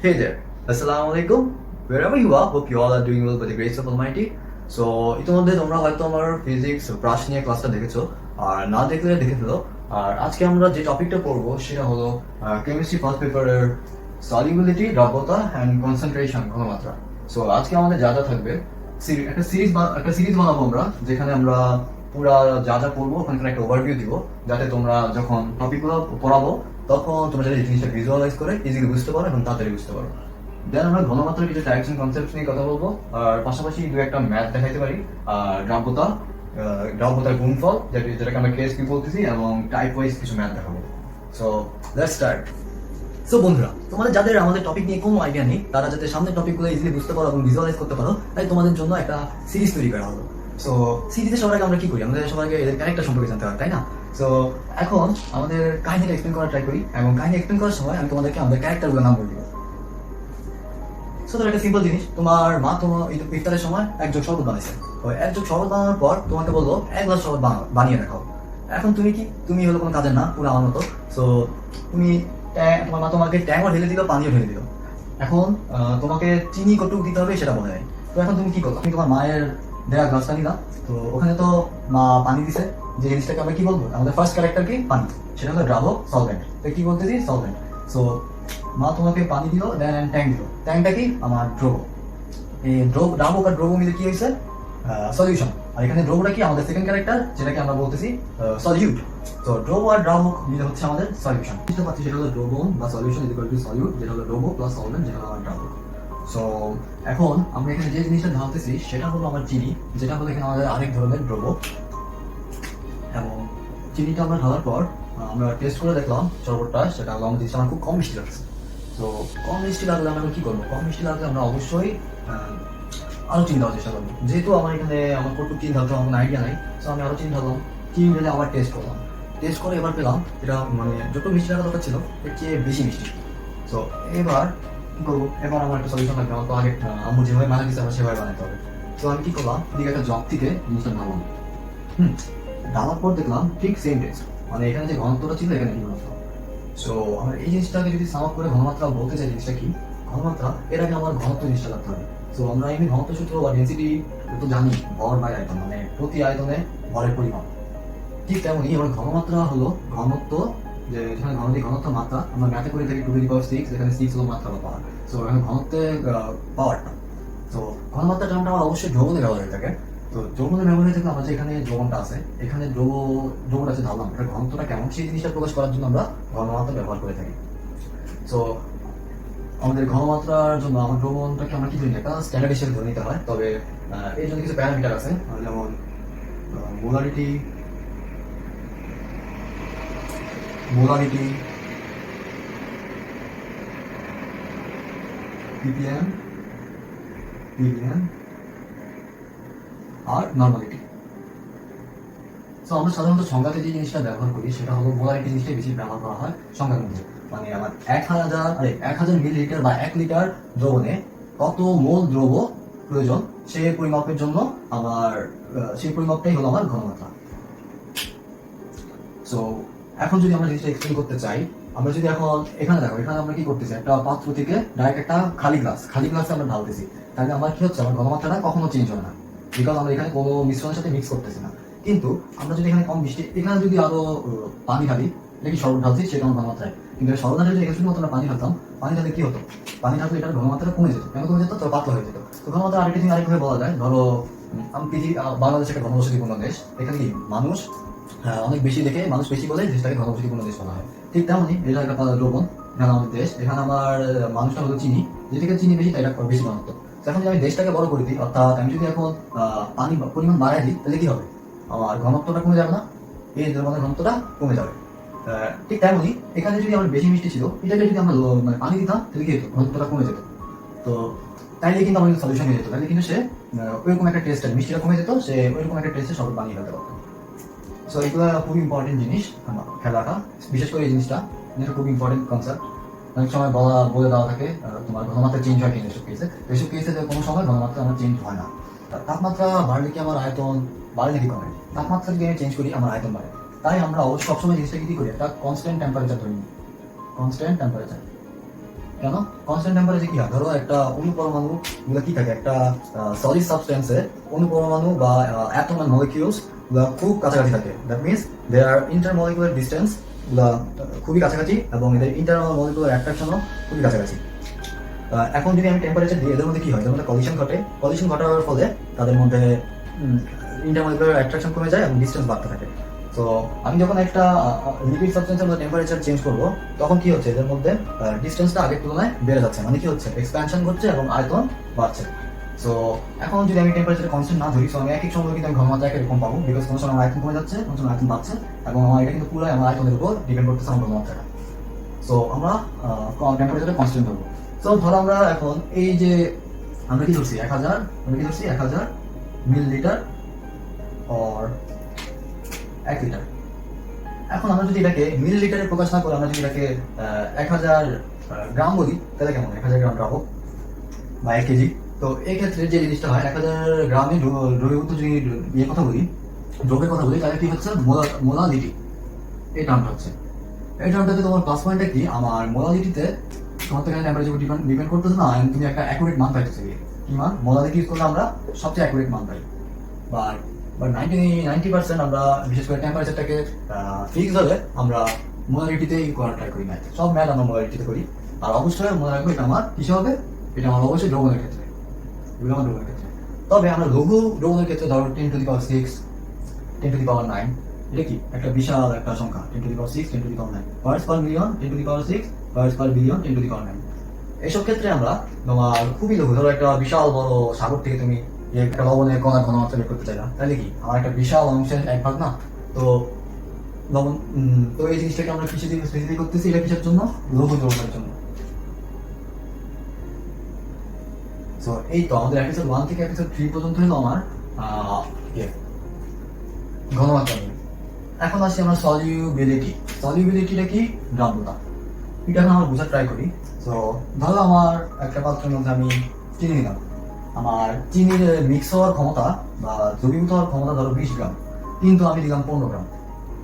Hey there, Assalamu alaikum. Wherever you are, hope you all are doing well by the grace of Almighty. So, ইতিমধ্যে তোমরা হয়তো আমার physics brush নিয়ে ক্লাসটা দেখেছো, আর না দেখলে দেখে ফেলো। আর আজকে আমরা যে টপিকটা পড়বো সেটা হলো কেমিস্ট্রি ফার্স্ট পেপারের সলিবিলিটি, দ্রব্যতা অ্যান্ড কনসেন্ট্রেশন, ঘনমাত্রা। সো আজকে আমাদের যা যা থাকবে একটা সিরিজ বানাবো আমরা, যেখানে আমরা পুরা যা যা পড়বো ওখানকার একটা ওভারভিউ দিব, যাতে তোমরা যখন টপিকগুলো পড়াবো তখন তোমরা যাতে জিনিসটা ভিজুয়ালাইজ করে ইজিলি বুঝতে পারো এবং তাড়াতাড়ি বুঝতে পারো। দেন আমরা ঘনমাত্রার কিছু টাইপস এন্ড কনসেপ্টস নিয়ে কথা বলবো, আর পাশাপাশি দু একটা ম্যাথ দেখাইতে পারি, আর দ্রব্যতার গুণফল যেটাকে আমরা কেএসপি বলতেছি, এবং টাইপ ওয়াইজ কিছু ম্যাথ দেখাবো। So let's start. সো বন্ধুরা, তোমাদের যাদের আমাদের টপিক নিয়ে কোনো আইডিয়া নেই, তারা যাতে সামনের টপিকগুলো ইজিলি বুঝতে পারো এবং ভিজুয়ালাইজ করতে পারো, তাই তোমাদের জন্য একটা সিরিজ তৈরি করা হলো। সো সিরিজে সবার আগে আমরা কি করি, আমাদের সবাইকে এদের ক্যারেক্টার সম্পর্কে জানতে হয়, তাই না? সো এখন আমাদের কাহিনীটা এক্সপ্লেন করার ট্রাই করি, এবং কাহিনী এক্সপ্লেন করার সময় আমি তোমাদেরকে আমাদের ক্যারেক্টারগুলোর নাম বলে দিব। সো ধর একটা সিম্পল জিনিস, তোমার মা তোমার ইফতারের সময় এক জগ শরবত বানাইছে। ওই এক জগ শরবত বানানোর পর তোমাকে বললো এক গ্লাস শরবত বানিয়ে দেখাও। এখন তুমি কি, তুমি হলো কোনো কাজের না, পুরো আমার মতো। সো তুমি তোমার মা তোমাকে ট্যাংও ঢেলে দিল, পানিও ঢেলে দিল। এখন তোমাকে চিনি কটুক দিতে হবে সেটা বলে নেয়। তো এখন তুমি কি করো, তুমি তোমার মায়ের দেয়া গ্লাসটা নিলা, তো ওখানে তো মা পানি দিছে, যে জিনিসটাকে আমরা কি বলবো, আমাদের ফার্স্ট ক্যারেক্টার কি, পানি, সেটা হলো দ্রাবক, সলভেন্ট। তো কি বলতেছি, সলভেন্ট। সো মা তোমাকে পানি দিল, দেন ট্যাং দিল। ট্যাংটা কি, আমার দ্রব। এই দ্রাবক আর দ্রব মিলে কি হয়েছে, সলিউশন। আর এখানে দ্রবটা কি, আমাদের সেকেন্ড ক্যারেক্টার, যেটাকে আমরা বলতেছি সলিউট। তো দ্রব আর দ্রাবক মিলে হচ্ছে আমাদের সলিউশন। বুঝতে পারছি, সেটা হলো দ্রবণ বা solution is equal two solute, যেটা হলো দ্রব প্লাস সলভেন্ট, যেটা হলো আমার দ্রাবক। সো এখন আমরা এখানে যে জিনিসটা ঢালতেছি সেটা হলো আমার চিনি, যেটা হলো এখানে আমাদের আরেক ধরনের দ্রব। এবং চিনিটা আমরা ঢালার পর আমরা টেস্ট করে দেখলাম শরবতটা, সেটা হলো আমার জিনিসটা আমার খুব কম মিষ্টি লাগছে। তো কম মিষ্টি লাগলে আমরা কি করবো, কম মিষ্টি লাগলে আমরা অবশ্যই আরো চিনি দেওয়ার চেষ্টা করবো। যেহেতু আমার এখানে আমার কটুক চিনি ঢালতে আমার কোনো আইডিয়া নাই, তো আমি আরো চিনি ঢাললাম। চিনি ঢেলে আবার টেস্ট করলাম, টেস্ট করে এবার পেলাম এটা মানে যত মিষ্টি লাগা দরকার ছিল এর চেয়ে বেশি মিষ্টি। তো এবার কি করবো, এবার আমার একটা সলিউশন লাগবে। আমার তো আগে আম্মু যেভাবে বানিয়ে দিচ্ছে আমার সেভাবে বানাতে হবে। তো আমি কি করলাম, এদিকে একটা জগ থেকে জিনিসটা ঢাললাম। ঢালার পর দেখলাম ঠিক সেম টেস্ট, মানে এখানে যে ঘনত্বটা ছিল এখানে কি ঘনত্ব। সো আমরা এই জিনিসটাকে যদি সাম আপ করে ঘনমাত্রা বলতে চাই, জিনিসটা কি ঘনমাত্রা, এর আগে আমার ঘনত্ব জিনিসটা লাগতে হবে। সো আমরা এমনি ঘনত্ব সূত্র বা ডেন্সিটি তো জানি, ভর বাই আয়তন, মানে প্রতি আয়তনে ভরের পরিমাণ। ঠিক তেমনই আমার ঘনমাত্রা হলো ঘনত্ব, যে যেখানে ঘনত্ব মাত্রা আমরা ম্যাথে করে থাকি 2⁶, যেখানে 6 হলো মাত্রা বা পাওয়ার। সো এখানে ঘনত্বের পাওয়ারটা। তো ঘনমাত্রা টার্মটা আমার অবশ্যই দ্রবণে ব্যবহার হয়ে থাকে। তো দ্রবণে ব্যবহার হয়ে থাকে, আমরা যে এখানে দ্রবণটা আছে, এখানে দ্রবণটা আছে ঢাললাম, এটা ঘনত্বটা কেমন সেই জিনিসটা প্রকাশ করার জন্য আমরা ঘনমাত্রা ব্যবহার করে থাকি। তো আমাদের ঘনমাত্রার জন্য আমার দ্রবণটাকে আমরা কি ধরি, একটা স্ট্যান্ডার্ড হিসেবে ধরে নিতে হয়। তবে এর জন্য কিছু প্যারামিটার আছে, যেমন মোলারিটি, ppm, আর নর্মালিটি। তো আমরা সাধারণত সংজ্ঞাতে যে জিনিসটা ব্যবহার করি সেটা হলো মোলারিটি জিনিসটাই বেশি ব্যবহার করা হয় সংজ্ঞার মধ্যে। মানে আমার 1000 মিলিলিটার বা 1 লিটার দ্রবণে কত মোল দ্রব প্রয়োজন সেই পরিমাপের জন্য আমার সেই পরিমাপটাই হলো আমার ঘনমাত্রা। সো এখন যদি আমরা জিনিসটা এক্সপ্লেন করতে চাই, আমরা যদি এখন এখানে দেখো, এখানে আমরা কি করতেছি, একটা পাত্র থেকে ডাইরেক্ট একটা খালি গ্লাসে আমরা ঢালতেছি, তাহলে আমার কি হচ্ছে, আমার ঘনমাত্রাটা কখনো চেঞ্জ হয় না, বিকজ আমরা এখানে কোনো মিশ্রণের সাথে মিক্স করতেছি না। কিন্তু আমরা যদি এখানে কম মিষ্টি, এখানে যদি আরো পানি ঢালি, দেখি শরবত ঢালছি সেটা আমার ঘনমাত্রায়, কিন্তু শরবত ঢালি এখানে শুধুমাত্র আমরা পানি ঢালতাম, পানি ঢালে কি হতো, পানি ঢাললে এটার ঘনমাত্রা কমে যেত। কেন কমে যেত, তো পাতলা হয়ে যেত। তো ঘনমাত্রা আরেকভাবে বলা যায়, ধরো বাংলাদেশ একটা ঘনবসতিপূর্ণ দেশ, এখানে কি মানুষ অনেক বেশি দেখে মানুষ বেশি বলে দেশটাকে ঘনবসতিপূর্ণ দেশ বলা হয়। ঠিক তেমনই এটা একটা দ্রবণ, এখানে আমাদের দেশ, এখানে আমার মানুষটা হলো চিনি, যেটাকে চিনি বেশি তাই এটা বেশি ঘনত্ব। এখন যদি আমি দেশটাকে বড় করে দিই, অর্থাৎ আমি যদি এখন পানি পরিমাণ বাড়াই দিই, তাহলে কি হবে, আমার ঘনত্বটা কমে যাবে না, এই দ্রবণের ঘনত্বটা কমে যাবে। ঠিক তেমনই এখানে যদি আমার বেশি মিষ্টি ছিল, এটাকে যদি আমরা মানে পানি দিতাম, তাহলে কি হতো, ঘনত্বটা কমে যেত। তো তাইলে কিন্তু আমার সলিউশন হয়ে যেত, তাহলে কিন্তু সে ওইরকম একটা টেস্টের মিষ্টিটা কমে যেত, সে ওইরকম একটা টেস্টে সব বানিয়ে ফেলতে পারতো। সো এগুলো খুবই ইম্পর্টেন্ট জিনিস আমার খেয়াল রাখা, বিশেষ করে এই জিনিসটা খুব ইম্পর্টেন্ট কনসেপ্ট। অনেক সময় বলে দেওয়া থাকে তোমার ঘনমাত্রা চেঞ্জ হয় কিনা, এসব কেসে কোনো সময় ঘনমাত্রা আমার চেঞ্জ হয় না। তাপমাত্রা বাড়লে কি আমার আয়তন বাড়ে নাকি কমে, তাপমাত্রা যদি আমি চেঞ্জ করি আমার আয়তন বাড়ে। তাই আমরা অবশ্যই সবসময় জিনিসটা কি করি, একটা কনস্ট্যান্ট টেম্পারেচার ধরে নিই, কনস্ট্যান্ট টেম্পারেচার। কেন? কনস্ট্যান্ট টেম্পারেচারে কি হয়, ধরো একটা অণু পরমাণু গুলো কি থাকে, একটা সলিড সাবস্টেন্সে অণু পরমাণু বা অ্যাটম এন্ড মলিকিউলস গুলো খুব কাছাকাছি থাকে। That means their intermolecular distance গুলা খুবই কাছাকাছি এবং এদের ইন্টারমলিকুলার অ্যাট্রাকশনও খুবই কাছাকাছি। এখন যদি আমি টেম্পারেচার দিই, এদের মধ্যে কি হয়, এদের মধ্যে কলিশন ঘটে। কলিশন ঘটার ফলে তাদের মধ্যে ইন্টারমলিকুলার অ্যাট্রাকশন কমে যায় এবং ডিস্টেন্স বাড়তে থাকে। তো আমি যখন একটা লিকুইড সাবস্টেন্সের মধ্যে টেম্পারেচার চেঞ্জ করবো, তখন কি হচ্ছে, এদের মধ্যে ডিস্টেন্সটা আগের তুলনায় বেড়ে যাচ্ছে, মানে কি হচ্ছে, এক্সপ্যানশন ঘটছে এবং আয়তন বাড়ছে। সো এখন যদি আমি টেম্পারেচার কনস্ট্যান্ট না ধরি, সো আমি একই সময় কিন্তু আমি ঘনমাত্রা এরকম পাবো, বিকজ কোনো সময় আমার আয়তন কমে যাচ্ছে, কোনো সময় আয়তন বাড়ছে, এবং আমার এটা কিন্তু পুরো আমার আয়তনের উপর ডিপেন্ড করতেছে আমার ঘনমাত্রাটা। সো আমরা টেম্পারেচারটা কনস্ট্যান্ট ধরবো। সো ধরো আমরা এখন এই যে আমরা কি ধরছি 1000, আমরা কি ধরছি 1000 মিলিলিটার অর 1 লিটার। এখন আমরা যদি এটাকে মিলিলিটারে প্রকাশ না করে আমরা যদি এটাকে 1000 গ্রাম বলি, তাহলে কেমন, 1000 গ্রাম দ্রাবক বা 1 কেজি। তো এই ক্ষেত্রে যে জিনিসটা হয়, 1000 গ্রামে দ্রবীভূত যদি ইয়ে কথা বলি, দ্রব্যের কথা বলি, তাহলে কি হচ্ছে, মোলালিটি এই টার্মটা হচ্ছে। এই টার্মটাতে তোমার প্লাস পয়েন্টটা কি, আমার মোলালিটিতে তোমার তো এখানে টেম্পারেচার ডিপেন্ড করতেছে না, তুমি একটা অ্যাকুরেট মান পাইতেছে। কি মান? মোলালিটি ইউজ করলে আমরা সবচেয়ে অ্যাকুরেট মান পাই। বা 90% আমরা বিশেষ করে টেম্পারেচারটাকে ফিক্স হলে আমরা মোলারিটিতেই করার ট্রাই করি। ম্যাথ, সব ম্যাথ আমরা মোলারিটিতে করি। আর অবশ্যই মনে রাখবো এটা আমার কিসে হবে, এটা আমার অবশ্যই দ্রবণের ক্ষেত্রে, এগুলো আমার দ্রবণের ক্ষেত্রে। তবে আমরা লঘু দ্রবণের ক্ষেত্রে ধরো 10⁶, 10⁹, এটা কি একটা বিশাল একটা সংখ্যা, 10⁶, 10⁹, parts per million 10⁶, parts per billion 10⁹। এইসব ক্ষেত্রে আমরা তোমার খুবই লঘু, ধরো একটা বিশাল বড় সাগর থেকে তুমি একটা লবণের কণার ঘনমাত্রা বের করতে চাই না, তাহলে কি আমার একটা বিশাল অংশের 1 ভাগ না। তো লবণ, তো এই জিনিসটাকে আমরা কিসে দিয়ে স্পেসিফাই করতেছি, এটা কিসের জন্য, লঘু দ্রবণের জন্য। তো এই তো আমাদের এপিসোড 1 থেকে এপিসোড 3 পর্যন্ত হলো আমার ঘনমাত্রা নিয়ে। এখন আসি আমরা সলিউবিলিটি। সলিউবিলিটিটা কি, দ্রাব্যতা। এটা এখন আমরা বোঝার ট্রাই করি। তো ধরো আমার একটা পাত্রের মধ্যে আমি চিনি নিলাম, আমার চিনির মিক্স হওয়ার ক্ষমতা বা দ্রবীভূত হওয়ার ক্ষমতা ধরো 20 গ্রাম, কিন্তু আমি দিলাম 15 গ্রাম।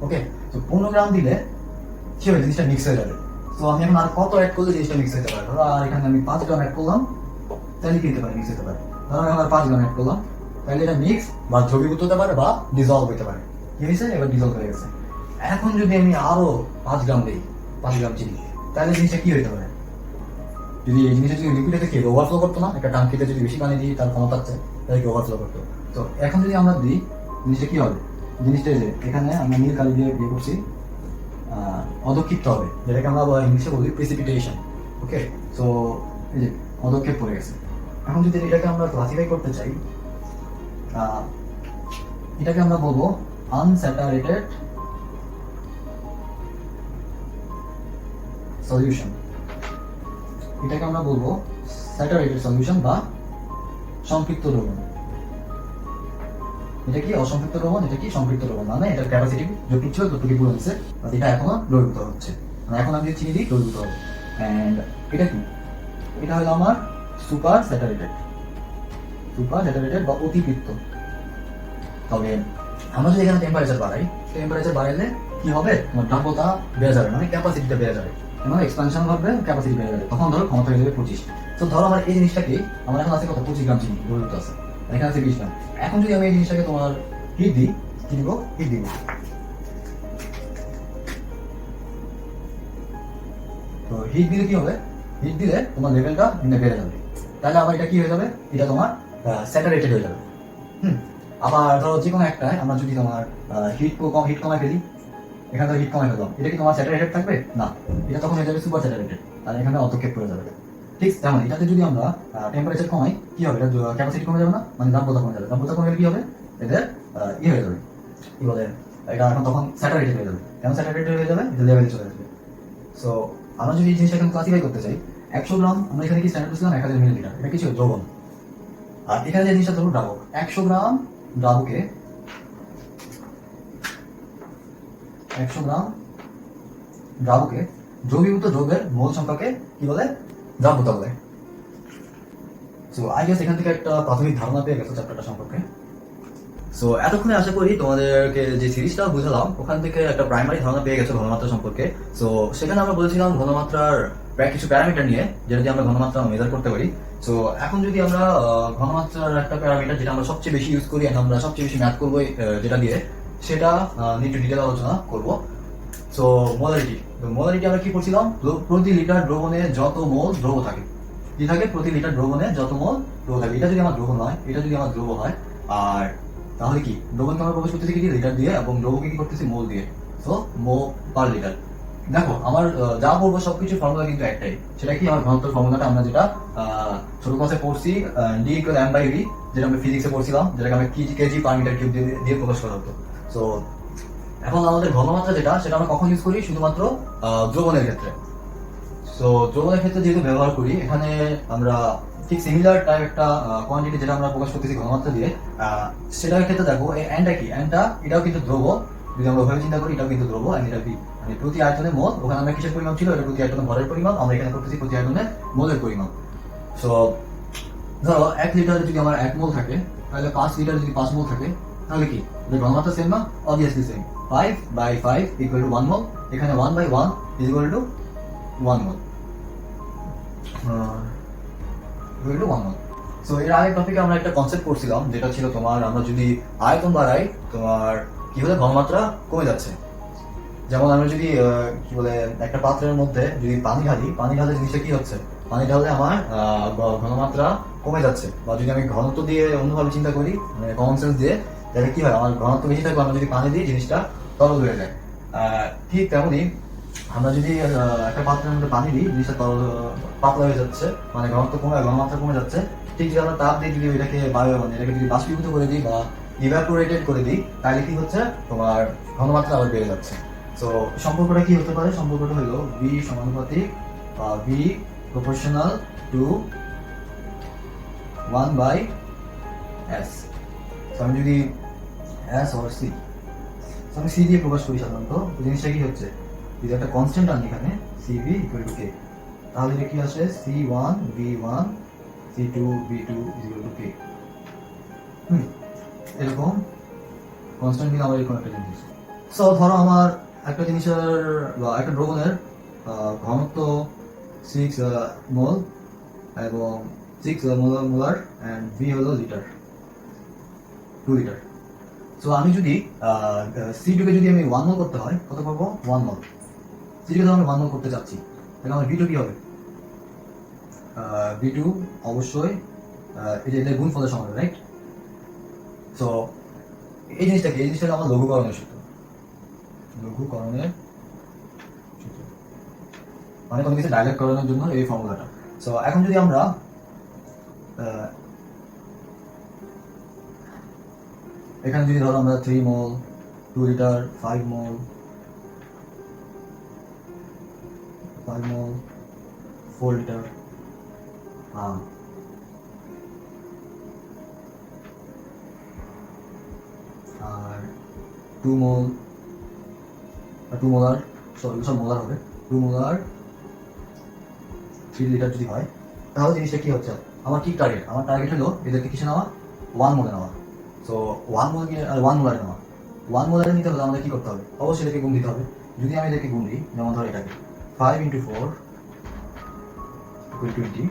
ওকে, তো 15 গ্রাম দিলে কি হবে, জিনিসটা মিক্স হয়ে যাবে। তো আমি এখন আর কত অ্যাড করলে জিনিসটা মিক্স হতে পারে, ধরো আর এখানে আমি 5 গ্রাম অ্যাড করলাম, তাহলে কি হতে পারে, মিক্স হতে পারে। ধরো আমি আমার 5 গ্রাম অ্যাড করলাম, তাহলে এটা মিক্স বা দ্রবীভূত হতে পারে বা ডিজলভ হতে পারে। কি হয়েছে, এবার ডিজলভ হয়ে গেছে। এখন যদি আমি আরো 5 গ্রাম দিই, 5 গ্রাম চিনি, তাহলে জিনিসটা কি হতে পারে, যদি এই জিনিসটা যদি লিকুইডে থেকে ওভারফ্লো করতো না, একটা টাঙ্কিতে যদি বেশি পানি দিই তার ক্ষমতা আছে, তাহলে কি ওভারফ্লো করতো। তো এখন যদি আমরা দিই, জিনিসটা কি হবে, জিনিসটা যে এখানে আমরা নীল কালি দিয়ে বিয়ে করছি, অধক্ষিপ্ত হবে, যেটাকে আমরা ইংলিশে বলি প্রিসিপিটেশন। ওকে, তো এই যে অধক্ষেপ পড়ে গেছে। এখন যদি এটাকে আমরা ক্লাসিফাই করতে চাই, এটাকে আমরা বলবো আনস্যাচুরেটেড সলিউশন। এটাকে আমরা বলবো স্যাচুরেটেড সলিউশন বা সম্পৃক্ত দ্রবণ। এটা কি অসম্পৃক্ত দ্রবণ, এটা কি সম্পৃক্ত দ্রবণ, মানে এটার ক্যাপাসিটি যতটুকু ছিল ততটুকু পুরো হচ্ছে, এটা এখনো দ্রবীভূত হচ্ছে, মানে এখন আমি যদি চিনি দিই দ্রবীভূত হবে। এন্ড এটা কি, এটা হলো আমার সুপার স্যাচুরেটেড বা অতিপৃক্ত। তবে আমরা যদি এখানে টেম্পারেচার বাড়াই, টেম্পারেচার বাড়াইলে কি হবে, তোমার দ্রাব্যতা বেড়ে যাবে, মানে ক্যাপাসিটিটা বেড়ে যাবে, মানে এক্সপানশন হবে, ক্যাপাসিটি বেড়ে যাবে, তখন ধরো ক্ষমতা হয়ে যাবে 25। তো ধরো আমার এই জিনিসটাকে আমার এখন আছে কত, 25 গ্রাম চিনি দ্রবীভূত আছে, এখানে আছে 20 গ্রাম। এখন যদি আমি এই জিনিসটাকে তোমার হিট দিই, কি দিব, হিট দিব, তো হিট দিলে কি হবে, হিট দিলে তোমার লেভেলটা বেড়ে যাবে, তাহলে আবার এটা কি হয়ে যাবে, এটা তোমার স্যাচুরেটেড হয়ে যাবে। আবার ধরো যে কোনো একটা আমরা যদি তোমার হিট কমাই ফেলি, এখানে তো হিট কমাই ফেললাম, এটা কি তোমার স্যাচুরেটেড থাকবে না, এটা তখন হয়ে যাবে সুপার স্যাচুরেটেড, আর এখানে অতক্ষেপ পড়ে যাবে। ঠিক তেমন এটাতে যদি আমরা টেম্পারেচার কমাই, কি হবে, এটা ক্যাপাসিটি কমে যাবে না, মানে দ্রাব্যতা কমে যাবে, দ্রাব্যতা কমে গেলে কি হবে, এদের হয়ে যাবে, কি বলে, এটা এখন তখন স্যাচুরেটেড হয়ে যাবে। কেন স্যাচুরেটেড হয়ে যাবে, এটা লেভেলে চলে আসবে। সো আমরা যদি এই জিনিসটা এখন ক্লাসিফাই করতে চাই, 100 গ্রাম আমরা এখানে কি স্ট্যান্ডার্ড করছিলাম 1000 মিলিলিটার, এটা কিছু দ্রবণ। আর এখানে যে জিনিসটা ধরো দ্রাবক, 100 গ্রাম দ্রাবকে 100 গ্রাম দ্রাবকে দ্রবীভূত দ্রব্যের মোল সংখ্যাকে কি বলে, দ্রাব্যতা বলে। সো আই গেস এখান থেকে একটা প্রাথমিক ধারণা পেয়ে গেছো চ্যাপ্টারটা সম্পর্কে। সো এতক্ষণে আশা করি তোমাদেরকে যে সিরিজটা বুঝালাম ওখান থেকে একটা প্রাইমারি ধারণা পেয়ে গেছো ঘনমাত্রা সম্পর্কে। সো সেখানে আমরা বলেছিলাম ঘনমাত্রার প্রায় কিছু প্যারামিটার নিয়ে, যেটা দিয়ে আমরা ঘনমাত্রা মেজার করতে পারি। সো এখন যদি আমরা ঘনমাত্রার একটা প্যারামিটার যেটা আমরা সবচেয়ে বেশি ইউজ করি, আমরা সবচেয়ে বেশি ম্যাথ করবো যেটা দিয়ে, সেটা নিয়ে একটু ডিটেল আলোচনা করবো। সো মোলারিটি, মোলারিটি আমরা কি করছিলাম, প্রতি লিটার দ্রবণে যত মোল দ্রব্য থাকে, কি থাকে, প্রতি লিটার দ্রবণে যত মোল দ্রব্য থাকে। এটা যদি আমার দ্রবণ হয়, এটা যদি আমার দ্রব্য হয়, আর তাহলে কি দ্রবণকে আমরা প্রকাশ করতেছি কি লিটার দিয়ে, এবং দ্রব্যকে কি করতেছি মোল দিয়ে। সো মো পার লিটার। দেখো আমার যা বলবো সবকিছু ফর্মুলা কিন্তু একটাই, সেটা কি আমার ঘনত্ব ফর্মুলাটা আমরা যেটা ছোট ক্লাসে পড়ছি, D equal M by V, যেটা আমরা ফিজিক্সে পড়ছিলাম, যেটাকে আমরা কেজি পার মিটার কিউব দিয়ে প্রকাশ করা হতো। সো এখন আমাদের ঘনমাত্রা যেটা, সেটা আমরা কখন ইউজ করি, শুধুমাত্র দ্রবণের ক্ষেত্রে। সো দ্রবণের ক্ষেত্রে যেহেতু ব্যবহার করি, এখানে আমরা ঠিক সিমিলার টাইপ একটা কোয়ান্টিটি যেটা আমরা প্রকাশ করতেছি ঘনমাত্রা দিয়ে, সেটার ক্ষেত্রে দেখো এই এনটা কি, এনটা এটাও কিন্তু দ্রব্য। যদি আমরা ওভাবে চিন্তা করি, এটাও কিন্তু দ্রব্য, এন্ড এটা কি, মানে প্রতি আয়তনে মোল। ওখানে আমরা কিসের পরিমাণ ছিল, এটা প্রতি আয়তনে ভরের পরিমাণ, আমরা এখানে করতেছি প্রতি আয়তনে মোলের পরিমাণ। সো ধরো 1 লিটারে যদি আমার 1 মোল থাকে, তাহলে 5 লিটারে যদি 5 মোল থাকে, তাহলে কি ঘনমাত্রা সেম না? Obviously same. 5/5 ইকুয়াল টু 1 মোল। এখানে 1/1 is equal two 1 mole. So এর আগের টপিকে আমরা একটা কনসেপ্ট করছিলাম, যেটা ছিল তোমার, আমরা যদি আয়তন বাড়াই, তোমার কি হলে ঘনমাত্রা কমে যাচ্ছে। যেমন আমরা যদি কি বলে একটা পাত্রের মধ্যে যদি পানি ঢালে জিনিসটা কি হচ্ছে, পানি ঢাললে আমার ঘনমাত্রা কমে যাচ্ছে। বা যদি আমি ঘনত্ব দিয়ে অন্যভাবে চিন্তা করি, মানে কমন সেন্স দিয়ে, তাহলে কি হয়, আমার ঘনত্ব বেশি থাকবে, আমরা যদি পানি দিই জিনিসটা তরল হয়ে যায়। ঠিক তেমনি আমরা যদি একটা পাত্রের মধ্যে পানি দিই, জিনিসটা পাতলা হয়ে যাচ্ছে, মানে ঘনমাত্রা কমে যাচ্ছে। ঠিক যদি আমরা তাপ দিয়ে যদি এটাকে এটাকে যদি বাষ্পীভূত করে দিই বা ইভাপোরেটেড করে দিই, তাহলে কি হচ্ছে, তোমার ঘনমাত্রা আবার বেড়ে যাচ্ছে। সো সম্পর্কটা কি হতে পারে, সম্পর্কটা হলো ভি সমানুপাতিক বা ভি প্রপোর্শনাল টু 1/s। আমি যদি এস অর সি, আমি সি দিয়ে প্রকাশ করি সাধারণত, জিনিসটা কি হচ্ছে, যদি একটা কনস্ট্যান্ট আনি এখানে সিভি ইকুয়াল টু কে, তাহলে এটা কি আসে, C1 V1 C2 V2 equal to কে। এরকম কনস্ট্যান্ট নিয়ে আমার এরকম একটা জিনিস। সো ধরো আমার একটা জিনিসের বা একটা দ্রবণের ঘনত্ব 6 মোল এবং 6 মোলার অ্যান্ড ভি হলো লিটার, 2 লিটার। সো আমি যদি C2 কে যদি আমি 1 মোল করতে হয়, কত পাবো, 1 মোল। C2 কে আমি 1 মোল করতে চাচ্ছি, তাহলে আমার V2 কি হবে, V2 অবশ্যই এই যে এদের গুণফলের সমান, রাইট? সো এই জিনিসটাকে আমার লঘুকরণের সূত্র, মানে কোনো কিছু ডাইরেক্ট করানোর জন্য এই ফর্মুলাটা। সো এখন যদি আমরা এখানে যদি ধরো আমরা 3 মোল, 2 লিটার, 5 মোল, 4 লিটার, আর 2 মোল, 2 মোলার, সব মোলার হবে, 2 মোলার 3 লিটার যদি হয়, তাহলে জিনিসটা কি হচ্ছে, আমার কি টার্গেট, আমার টার্গেট হলো এদেরকে কিসে নেওয়া, 1 মোলে নেওয়া। সো 1 মোলারে নেওয়া, 1 মোলারে নিতে হলে আমাদের কি করতে হবে, অবশ্যই এদেরকে গুণ দিতে হবে। যদি আমি এদেরকে গুণ দিই, যেমন ধরো এটাকে 5 × 4 = 20,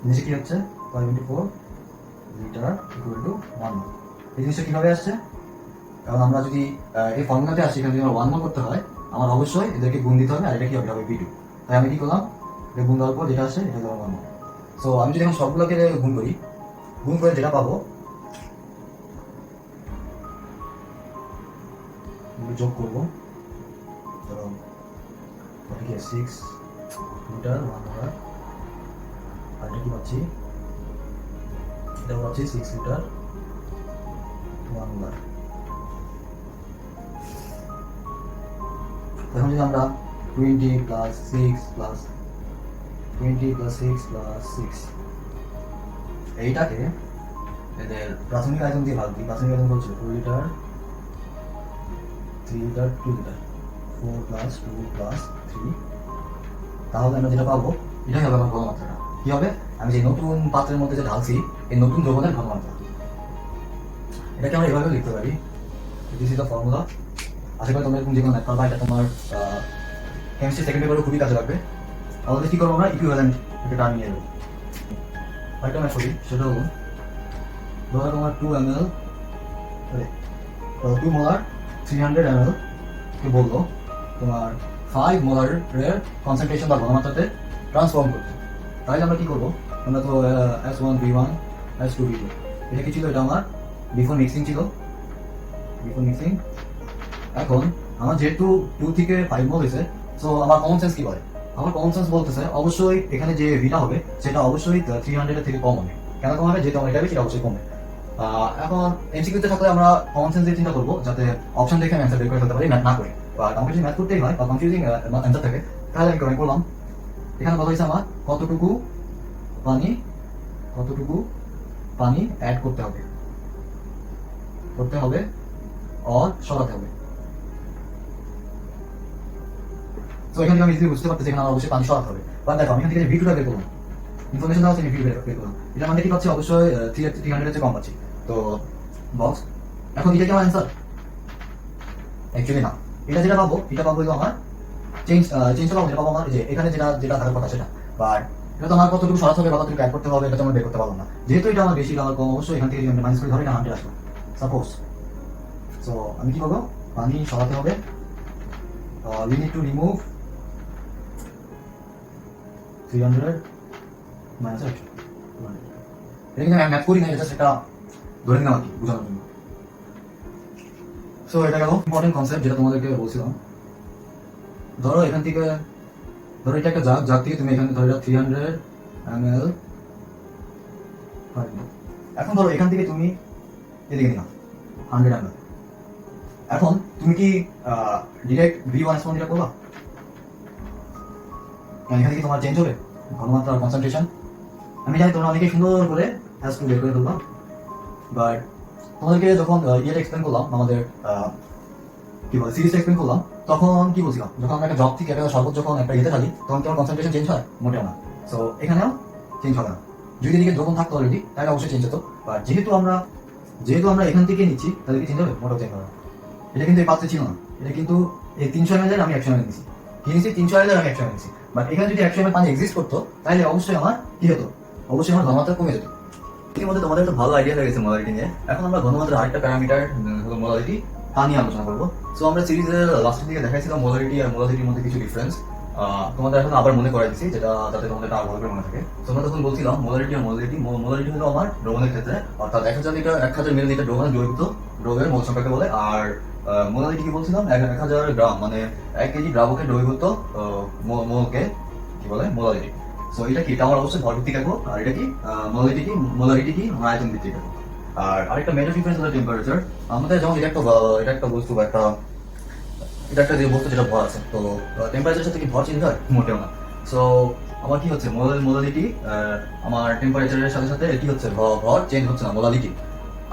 নিচে কি হচ্ছে, 5 × 4 লিটার ইকুয়াল টু 1 মোল। এই জিনিসটা কিভাবে আসছে, কারণ আমরা যদি এই ফর্মুলাতে আসি, এখানে যদি আমার 1 মোল করতে হয়, আমার অবশ্যই এদেরকে গুণ দিতে হবে, আর এটা কি হবে, V2। তাই আমি কি করলাম, এটা গুণ দেওয়ার পর যেটা আসে এটা হলো 1 মোল। সো আমি যদি এখন সবগুলোকে গুণ করি, গুণ করে যেটা পাবো, যোগ করবো, ধরো 6 লিটার 1 মোলার, আর এটা কি পাচ্ছি, এটা পাচ্ছি 6 লিটার 1 মোলার। এখন যদি আমরা 20 + 6 + 20 + 6 + 6 এইটাকে এদের প্রাথমিক আয়তন দিয়ে ভাগ দিই, প্রাথমিক আয়তন হচ্ছে 2 লিটার, 3 লিটার, 2 লিটার, 4 + 2 + 3, তাহলে আমরা যেটা পাবো, এটাই হবে আমার ঘনমাত্রাটা। কি হবে, আমি যে নতুন পাত্রের মধ্যে যে ঢালছি, এই নতুন দ্রবণের ঘনমাত্রা। এটাকে আমরা এভাবে লিখতে পারি, দিস ইজ দ্য ফর্মুলা। আশা করি তোমরা এরকম যে কোনো ম্যাথ পারবা, এটা তোমার কেমিস্ট্রি সেকেন্ড পেপারে খুবই কাজে লাগবে। আমাদের কি করবো আমরা, ইকুইভ্যালেন্ট একটা টার্ম নিয়ে নেবো। আরেকটা ম্যাথ করি, সেটা হলো ধরো তোমার 2 ml 2 মোলার 300 ml কে বললো তোমার 5 মোলার এর কনসেন্ট্রেশন বা ঘনমাত্রাতে ট্রান্সফর্ম করতে। তাহলে আমরা কি করবো, আমরা তো S1 V1 S2 V2 এটা কি ছিল, এটা আমার বিফোর মিক্সিং ছিল, বিফোর মিক্সিং। এখন আমার যেহেতু 2 থেকে 5 মোল হয়েছে, সো আমার কমন সেন্স কি বলে, আমার কমন সেন্স বলতেছে অবশ্যই এখানে যে ভিটা হবে সেটা অবশ্যই 300 এর থেকে কম হবে। কেন কম হবে, যেহেতু আমার এটা বেশি অবশ্যই কমবে। এখন এমসিকিউতে থাকলে আমরা কমন সেন্স দিয়ে চিন্তা করবো, যাতে অপশন দেখে আমি অ্যান্সার বের করে ফেলতে পারি, ম্যাথ না করে। বা আমাকে যদি ম্যাথ করতেই হয় বা কনফিউজিং অ্যান্সার থাকে, তাহলে আমি করলাম এখানে বলা হয়েছে আমার কতটুকু পানি অ্যাড করতে হবে আর সরাতে হবে। তো এখান থেকে আমি ইজিলি বুঝতে পারতেছি এখানে আমার অবশ্যই পানি সরাতে হবে। বা দেখো আমি এখান থেকে ভিডিওটা বের করলাম, ইনফরমেশন দেওয়া আছে, ভিডিও বের করলাম, এটা মানে কি পাচ্ছি, অবশ্যই 300 এর চেয়ে কম পাচ্ছি। তো বক্স, এখন এটা কি আমার অ্যান্সার? অ্যাকচুয়ালি না, এটা যেটা পাবো হলো আমার চেঞ্জ পাবো, যেটা পাবো আমার যে এখানে যেটা থাকার কথা সেটা। বাট এটা তো আমার কতটুকু সরাতে হবে, কতটুকু অ্যাড করতে হবে, এটা তো আমরা বের করতে পারবো না। যেহেতু এটা আমার বেশি, আমার কম, অবশ্যই এখান থেকে যদি আমি মাইনাস করে ধরে এটা 100 আসবো সাপোজ। সো আমি কি করবো, পানি সরাতে হবে, we need to remove 300 minus 100। এটা কিন্তু আমি ম্যাথ করি না, এটা জাস্ট একটা ধরে নিলাম আর কি, বোঝানোর জন্য। সো এটা গেল ইম্পর্টেন্ট কনসেপ্ট যেটা তোমাদেরকে বলছিলাম। ধরো এখান থেকে, ধরো এটা একটা জাগ থেকে তুমি এখানে ধরো 300 ml। এখন ধরো এখান থেকে তুমি এদিকে নিলাম 100 ml। এখন তুমি কি ডিরেক্ট V1 S1 যেটা করবা, এখান থেকে তোমার চেঞ্জ হবে ঘনমাত্রা আর কনসেন্ট্রেশন। আমি জানি তোমরা অনেকে সুন্দর করে S2 বের করে ফেলবা, বাট তোমাদেরকে যখন ইয়েটা এক্সপ্লেন করলাম, আমাদের কি বলে সিরিজটা এক্সপ্লেন করলাম, তখন কি বলছিলাম, যখন আমরা একটা জব থেকে একটা সর্বোচ্চ যখন একটা ইয়েতে থাকি, তখন কি আমার কনসেন্ট্রেশন চেঞ্জ হয়? মোটেও না। সো এখানেও চেঞ্জ হবে না। যদি এদিকে দ্রবণ থাকতো অলরেডি, তাহলে অবশ্যই চেঞ্জ হতো। বাট যেহেতু আমরা এখান থেকে নিচ্ছি, তাহলে কি চেঞ্জ হবে? মোটেও চেঞ্জ হবে না। এটা কিন্তু এই পাত্রে ছিল না, এটা কিন্তু এই 300 ml আমি 100 ml নিচ্ছি, কি নিচ্ছি 300 ml আমি 100 ml নিচ্ছি। বাট এখানে যদি 100 ml পানি এক্সিস্ট করতো, তাহলে অবশ্যই আমার কি হতো, অবশ্যই আমার ঘনমাত্রা কমে যেত। এর মধ্যে তোমাদের একটা ভালো আইডিয়া হয়ে গেছে মোলারিটি নিয়ে। এখন আমরা ঘনমাত্রার আরেকটা প্যারামিটার হলো মোলারিটি, তা নিয়ে আলোচনা করবো। সো আমরা সিরিজের লাস্টের দিকে দেখাইছিলাম মোলারিটি আর মোলারিটির মধ্যে কিছু ডিফারেন্স, তোমাদের এখন আবার মনে করাই দিচ্ছি, যেটা যাতে তোমাদের আরো ভালো করে মনে থাকে। তোমরা তখন বলছিলাম মোলারিটি আর মোলারিটি হলো আমার দ্রবণের ক্ষেত্রে, অর্থাৎ 1000 লিটার 1000 মিলিলিটার দ্রবণের দ্রবীভূত দ্রব্যের মোল সংখ্যাকে বলে। আর মোলারিটি কি বলছিলাম, 1000 গ্রাম মানে 1 কেজি দ্রাবকের দ্রবীভূত মোলকে কি বলে, মোলারিটি। সো এটা কি, এটা আমার অবশ্যই ভর ভিত্তিক একক। আর এটা কি, মোলারিটি কি আমার আয়তন ভিত্তিক একক। আর আরেকটা মেজর ডিফারেন্স হলো টেম্পারেচার। আমাদের যেমন এটা একটা বস্তু বা এটা একটা যে বস্তু যেটা ভর আছে, তো টেম্পারেচারের সাথে কি ভর চেঞ্জ হয়? মোটেও না। সো আমার কি হচ্ছে, মোলারিটি আমার টেম্পারেচারের সাথে সাথে কি হচ্ছে, ভর চেঞ্জ হচ্ছে না, মোলারিটি।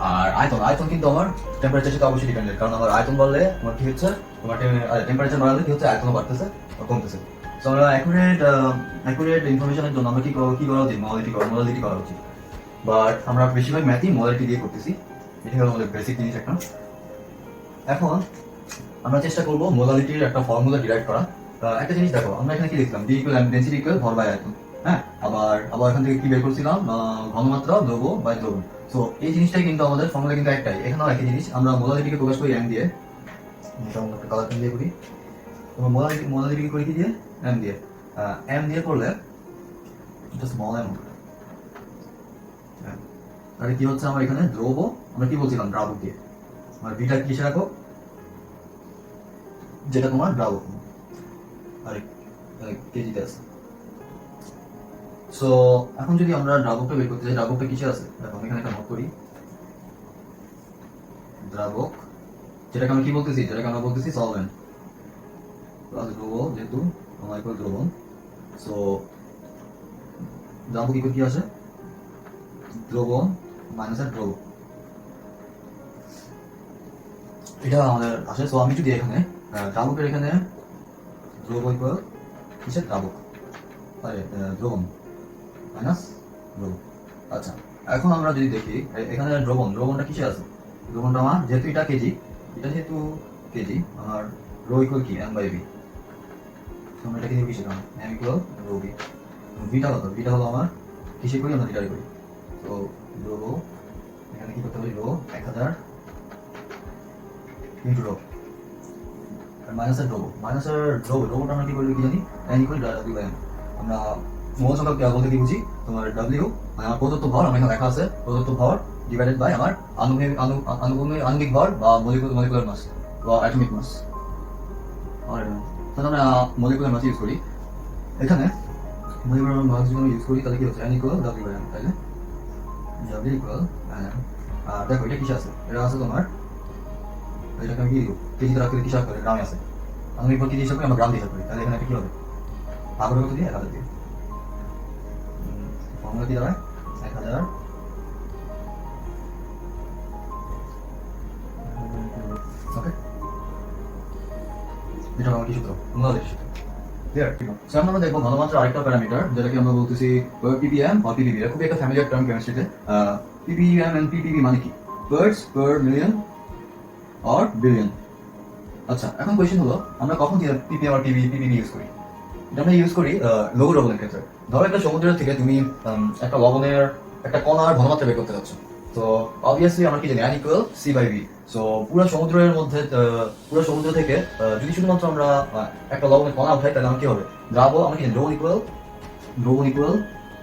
আর আয়তন কিন্তু আমার টেম্পারেচারের সাথে অবশ্যই ডিপেন্ডেন্ট, কারণ আমার আয়তন বাড়লে আমার কি হচ্ছে, তোমার টেম্পারেচার বাড়লে কি হচ্ছে, আয়তনও বাড়তেছে কমতেছে। সো আমরা অ্যাকুরেট ইনফরমেশনের জন্য আমরা কি করা উচিত, মোলারিটি করা উচিত। বাট আমরা বেশিরভাগ ম্যাথই মোলারিটি দিয়ে করতেছি, এটা হলো আমাদের বেসিক জিনিস একটা। এখন আমরা চেষ্টা করবো মোলারিটির একটা ফর্মুলা ডিরাইভ করা। একটা জিনিস দেখো, আমরা এখানে কি লিখলাম, ডি ইকুয়াল ডেনসিটি ইকুয়াল ভর বাই আয়তন। হ্যাঁ, আবার এখান থেকে কি বের করছিলাম, ঘনমাত্রা দ্রব্য বাই দ্রবণ। সো এই জিনিসটাই কিন্তু আমাদের ফর্মুলা কিন্তু একটাই, এখানেও একই জিনিস। আমরা মোলারিটিকে প্রকাশ করি এম দিয়ে, একটা কালার পেন দিয়ে করি। তোমার মোলারিটিকে করি কি দিয়ে, এম দিয়ে। এম দিয়ে করলে স্মল এম, তাহলে কি হচ্ছে, আমার এখানে দ্রব্য, আমরা কি বলছিলাম, দ্রাবক দিয়ে। আমার ভিটা কিসে রাখো, যেটা তোমার দ্রাবক, আর কেজিতে আছে। সো এখন যদি আমরা দ্রাবকটা বের করতে চাই, দ্রাবকটা কিসে আছে, দেখো আমি এখানে একটা নোট করি। দ্রাবক যেটাকে আমরা কি বলতেছি, সলভেন্ট প্লাস দ্রবণ, যেহেতু আমার ইকুয়াল দ্রবণ। সো দ্রাবক ইকুয়াল কি আছে, দ্রবণ মাইনাস দ্রবক, এটা আমাদের আসে। সো আমি যদি এখানে দ্রাবকের এখানে দ্রবণ ইকুয়াল কিসের, দ্রবণ মাইনাস দ্রবণ। আচ্ছা, এখন আমরা যদি দেখি এখানে দ্রবণটা কিসে আছে, দ্রবণটা আমার যেহেতু এটা কেজি, এটা যেহেতু কেজি, আমার রো ইকুয়াল কি এম বাই বি। আমরা এটাকে দিয়ে কি শিখলাম, এম ইকুয়াল রো বি। বিটা কত, বিটা হলো আমার কিসে করি, আমরা লিটারে করি। তো রো, এখানে কি করতে পারি, রো 1000 ইন্টু রো মাইনাসের রো, মাইনাসের রো, রোটা আমরা কি বলি কি জানি, N equal W by M. আমরা মোল সংখ্যা বলতে কি বুঝি, তোমার ডাব্লিউ মানে আমার প্রদত্ত ভর, আমার এখানে লেখা আছে প্রদত্ত ভর ডিভাইডেড বাই আমার আণবিক ভর বা মলিকুলার মাস বা অ্যাটমিক মাস। তাহলে আমরা মলিকুলার মাস ইউজ করি, এখানে মলিকুলার মাস যদি ইউজ করি তাহলে কি হচ্ছে, N equal W by M, তাইলে ডাব্লিউ ইকুয়াল এন। আর দেখো এটা কিসে আছে, এটা আছে তোমার, এটাকে আমি কি দিব, কেজিতে রাখতে কিসে করে, গ্রামে আছে, আণবিক ভর কেজি হিসাব করে আমরা গ্রাম দিয়ে হিসাব করি, তাহলে এখানে একটা কি হবে, ভাগের কত দিয়ে 1000 দিয়ে, ফর্মুলা কি দাঁড়ায় 1000। ওকে, এটা আমার কি সূত্র, মূলত সূত্র ক্লিয়ার। সো আমরা দেখবো ঘনমাত্রার আরেকটা প্যারামিটার যেটাকে আমরা বলতেছি ppm বা ppb। এটা খুবই একটা ফ্যামিলিয়ার টার্ম কেমিস্ট্রিতে। ppm এন্ড ppb মানে কি, parts per million or billion. আচ্ছা, এখন কোয়েশ্চেন হলো আমরা কখন ppm আর ppb ইউজ করি। এটা আমরা ইউজ করি লঘু দ্রবণের ক্ষেত্রে। ধরো একটা সমুদ্রের থেকে তুমি একটা লবণের একটা কণার ঘনমাত্রা বের করতে যাচ্ছ, তো অবভিয়াসলি আমরা কি জানি n equal c by v। So পুরো সমুদ্রের মধ্যে পুরো সমুদ্র থেকে যদি শুধুমাত্র আমরা একটা লবণের কণা উঠাই তাহলে আমার কি হবে, দ্রাবক, আমরা কি জানি দ্রবণ ইকুয়াল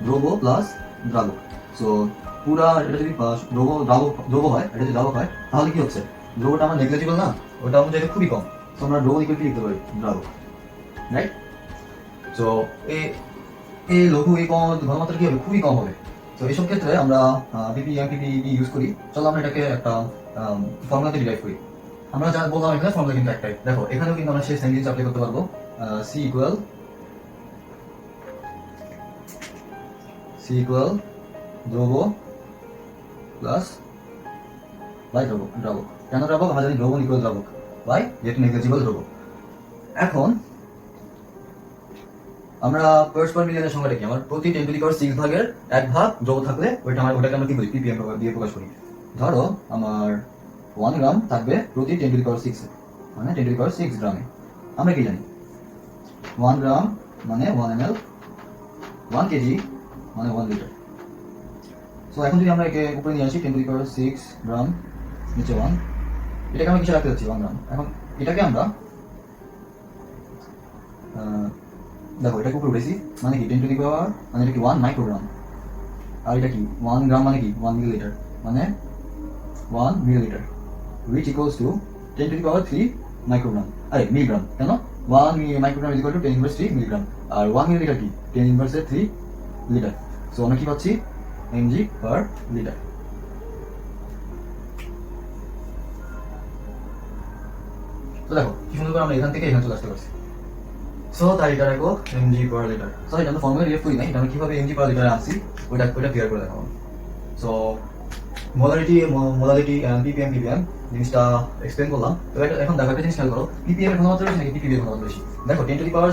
দ্রব প্লাস দ্রাবক। সো পুরা এটা যদি দ্রব হয়, এটা যদি দ্রাবক হয় তাহলে কি হচ্ছে, দ্রবটা আমার নেগলিজিবল না, ওটা আমাদের খুবই কম। সো আমরা দ্রবণ ইকুয়াল কি লিখতে পারি, দ্রাবক, রাইট। সো এই লঘু এই ঘনমাত্রা কি হবে, খুবই কম হবে। তো এইসব ক্ষেত্রে আমরা ppm ppb ইউজ করি। চলো আমরা এটাকে একটা ফর্মুলাতে ডিরাইভ করি। আমরা যা বললাম এখানে ফর্মুলা কিন্তু একটাই, দেখো এখানেও কিন্তু আমরা সেই সেম জিনিস অ্যাপ্লাই করতে পারবো। c ইকুয়াল দ্রব প্লাস বাই দ্রাবক। কেন দ্রাবক, আমরা জানি দ্রবণ ইকুয়াল দ্রাবক বাই যেহেতু নেগলিজিবল দ্রবক। এখন আমরা পার্টস পার মিলিয়নের সংখ্যাটা কি, আমার প্রতি 10⁶ ভাগের 1 ভাগ দ্রব থাকলে ওটাকে আমরা কি বলি, ppm দিয়ে প্রকাশ করি। ধরো আমার 1 গ্রাম থাকবে প্রতি 10⁶, মানে 10⁶ গ্রামে। আমরা কি জানি 1 গ্রাম মানে 1 ml, 1 কেজি মানে 1 লিটার। সো এখন যদি আমরা একে উপরে নিয়ে আসি 10⁶ গ্রাম নিচে 1, এটাকে আমরা কিসে রাখতে যাচ্ছি, 1 গ্রাম। এখন এটাকে আমরা দেখো এটাকে উপরে উঠেছি মানে কি 10⁻, মানে এটা কি 1 মাইক্রোগ্রাম, আর এটা কি 1 গ্রাম মানে কি 1 মিলিলিটার, মানে 1 millilitre, which equals to 10⁻³ microgram, আরে মিলিগ্রাম, কেন 1 microgram is equal to 10⁻³ milligram, আর 1 মিলিলিটার কি 10⁻³ লিটার। সো আমরা কি পাচ্ছি, mg পার লিটার। তো দেখো কি সুন্দর করে আমরা এখান থেকে এখানে চলে আসতে পারছি। সো তাই এটা রাখবো mg পার লিটার। সো এটা আমরা ফর্মুলা রিলেট করি নাই, এটা আমরা কিভাবে mg পার লিটারে আনছি ওটা ক্লিয়ার করে দেখাবো। সো মোলারিটি ppm জিনিসটা এক্সপ্লেন করলাম। তো এখন দেখো একটা জিনিস খেয়াল করো, ppm এর ঘনমাত্রা বেশি নাকি ppb এর ঘনমাত্রা বেশি। দেখো 10⁶ আর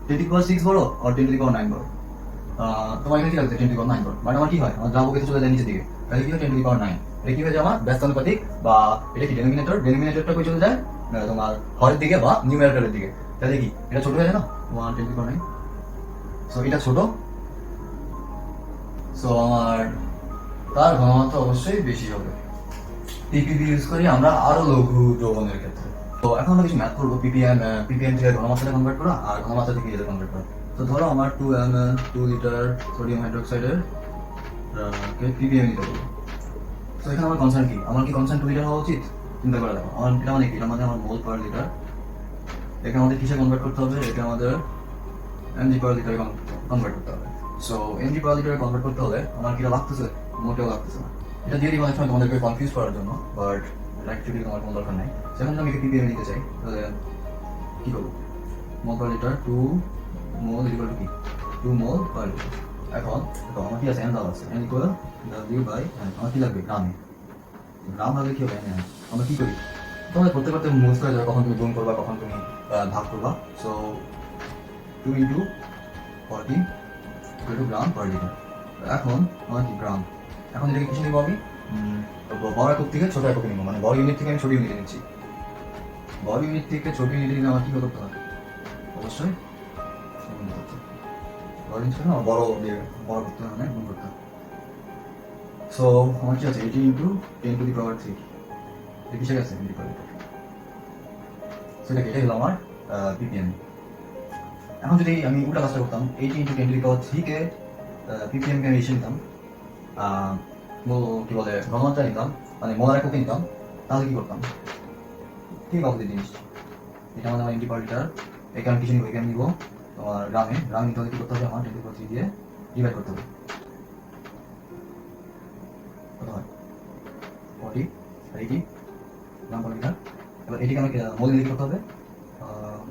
10⁹ 10�6 বড় আর 10⁹ বড়। তোমার এখানে কি লাগছে 10⁹ বড়, বাট আমার কি হয়, আমার দ্রাবক এসে চলে যায় নিচের দিকে, তাহলে কি হয় 10⁹ এটা কি হয়ে যায় আমার ব্যস্তানুপাতিক, বা এটা কি ডেনোমিনেটরটা কই চলে যায় তোমার হরের দিকে বা নিউমেরেটরের দিকে, তাহলে কি এটা ছোট হয়ে যায় না 1/10⁹। সো এটা ছোট, সো আমার তার ঘনমাত্রা অবশ্যই বেশি হবে। ppb ইউজ করি আমরা আরো লঘু দ্রবণের ক্ষেত্রে। তো এখন আমরা কিছু ম্যাথ করবো, ppm থেকে ঘনমাত্রাটা কনভার্ট করা আর ঘনমাত্রা থেকে এটা কনভার্ট করা। তো ধরো আমার 2 ml 2 লিটার সোডিয়াম হাইড্রোক্সাইডের ppm নিতে বলবো। তো এখানে আমার কনসার্ন কি, আমার কি কনসার্ন 2 লিটার হওয়া উচিত, চিন্তা করে দেখো। আমার এটা মানে কি, এটা মানে আমার মোল পার লিটার, এখানে আমাদের কিসে কনভার্ট করতে হবে, এটা আমাদের mg পার লিটারে কনভার্ট করতে হবে। সো mg পার লিটারে কনভার্ট করতে হলে আমার কি লাগতেছে, মোটেও লাগতেছে না। এটা দিয়ে দিব অনেক সময় তোমাদেরকে কনফিউজ করার জন্য, বাট অ্যাকচুয়ালি তোমার কোনো দরকার নাই। সেখানে আমি ppm নিতে চাই, তাহলে কি করবো, mole per litre 2 mole equal to কি 2 মোল পার লিটার। এখন তো আমার কি আছে, n দেওয়া আছে, n equal w by n। আমার কি লাগবে, গ্রামে, গ্রাম লাগলে কি হবে, n। আমরা কি করি, তোমাদের করতে করতে মুভ করে যাবে, কখন তুমি গুণ করবা কখন তুমি ভাগ করবা। সো 2 × 40 গ্রাম পার লিটার। এখন আমার কি গ্রাম, এখন এটাকে কিছু নিব আমি বড় একক থেকে ছোট একক নিব, মানে বড় ইউনিট থেকে আমি ছোট ইউনিটে নিচ্ছি। বড় ইউনিট থেকে ছোট ইউনিটে নিলে আমার কি করতে হবে? অবশ্যই বড় ইউনিট না বড় বড় করতে হবে, মানে গুণ করতে হবে। সো আমার কি আছে 80 ইন্টু 10 টু দি পাওয়ার 3, এটা কিসে গেছে সেটাকে, এটাই হলো আমার পিপিএম। এখন যদি আমি উল্টা কাজটা করতাম, 80 ইন্টু 10 টু দি পাওয়ার 3 কে পিপিএম কে আমি এসে নিতাম, কি বলে ঘনমাত্রা নিতাম, মানে মোলার এককে নিতাম, তাহলে কি করতাম? ঠিক অপোজিট জিনিস। এটা আমাদের আমার ইন্টি পার লিটার, এখানে কিছু নিব, এখানে নিব তোমার গ্রামে নিতে হলে কি করতে হবে? আমার 10 টু দি পাওয়ার 3 দিয়ে ডিভাইড করতে হবে। কত হয়? 40 আর 80 গ্রাম পার লিটার। এবার এটিকে আমাকে মোল লিখে করতে হবে,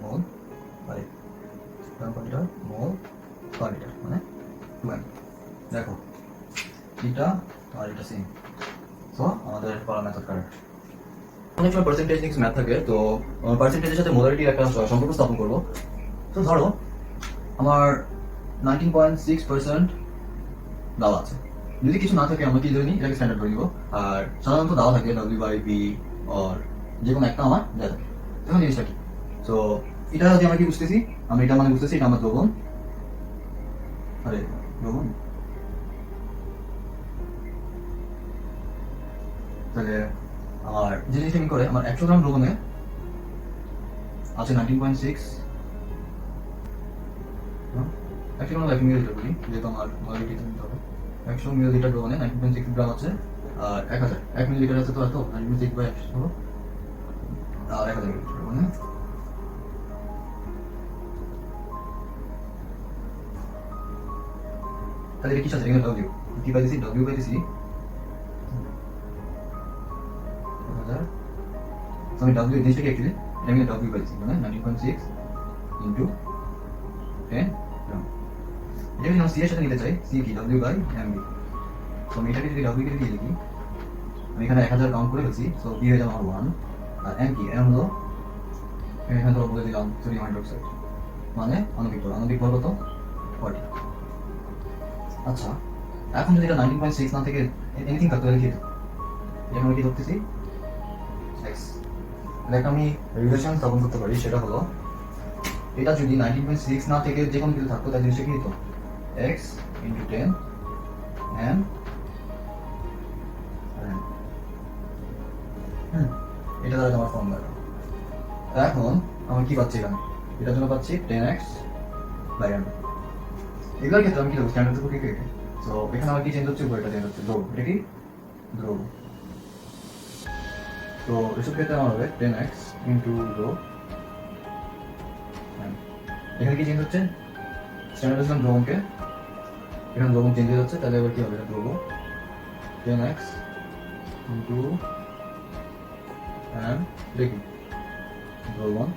মোল আর গ্রাম পার লিটার, মোল পার লিটার, মানে 2m। দেখো এটা আর এটা সেম। সো আমাদের করা মেথড কারেক্ট। অনেক সময় পার্সেন্টেজ নিয়ে ম্যাথ থাকে, তো পার্সেন্টেজের সাথে মোলারিটির একটা সম্পর্ক স্থাপন করবো। তো ধরো আমার 19.6% দেওয়া আছে, যদি কিছু না থাকে আমরা কি ধরে নিই, এটাকে স্ট্যান্ডার্ড ধরে নিব। আর সাধারণত দেওয়া থাকে W/B আর যে কোনো একটা আমার দেওয়া থাকে। এখন জিনিসটা কি? তো এটা যদি আমরা কি বুঝতেছি, আমরা এটা মানে বুঝতেছি এটা আমার দ্রবণ, আরে দ্রবণ, তাহলে আমার যে জিনিসটা কি করে, আমার 100 গ্রাম দ্রবণে আছে 19.6, 100 গ্রাম 1 মিলিলিটার বলি, যেহেতু আমার মোলারিটি নিতে হবে। 100 মিলিলিটার দ্রবণে 19.6 গ্রাম আছে, আর 1000 1 মিলিলিটার আছে, তো এত 19.6/100 আর 1000 মিলিলিটার মানে তাহলে এটা কি আছে? এখানে ডব্লিউ কি পাইছি, ডব্লিউ পাইছি 1000। আমি ডব্লিউ জিনিসটাকে অ্যাকচুয়ালি আমি ডব্লিউ পাইছি, মানে 19.6 ইন্টু 10 গ্রাম। এটা যদি আমরা সি এর সাথে নিতে চাই, সি কি W/mb। তো আমি এটাকে যদি ডব্লিউ কে দিয়ে লিখি, আমি এখানে 1000 কাউন্ট করে ফেলছি, সো বি হয়ে যাবে আমার 1, আর এম কি, এম হলো এখানে ধরো বলে দিলাম সোডিয়াম হাইড্রোক্সাইড, মানে আণবিক ভর কত? 40। আচ্ছা, এখন যদি এটা 19.6 না থেকে এনিথিং থাকতো তাহলে কি হতো? এখন আমি কি ধরতেছি x, দেখ আমি রিলেশন স্থাপন করতে পারি, সেটা হলো এটা যদি 19.6 না থেকে যে কোনো কিছু থাকতো তাহলে জিনিসটা কি হতো? x ইন্টু 10 and এটা দ্বারা আমার ফর্মুলা। এখন আমার কি পাচ্ছি এখানে? এটার জন্য পাচ্ছি 10x/m। এগুলোর ক্ষেত্রে আমি কি দেবো? স্ট্যান্ডার্ড দেবো কি? তো এখানে আমার কি চেঞ্জ হচ্ছে? এটা চেঞ্জ হচ্ছে, দ্রব। এটা কি? দ্রব। তো এসব ক্ষেত্রে আমার হবে 10x ইন্টু দ্রব। এখানে কি চেঞ্জ হচ্ছে? স্ট্যান্ডার্ড দিলাম দ্রবণকে, এখানে দ্রবণ চেঞ্জ হয়ে যাচ্ছে, তাহলে এবার কি হবে? এটা দ্রব 10x ইন্টু দেখি দ্রবণ।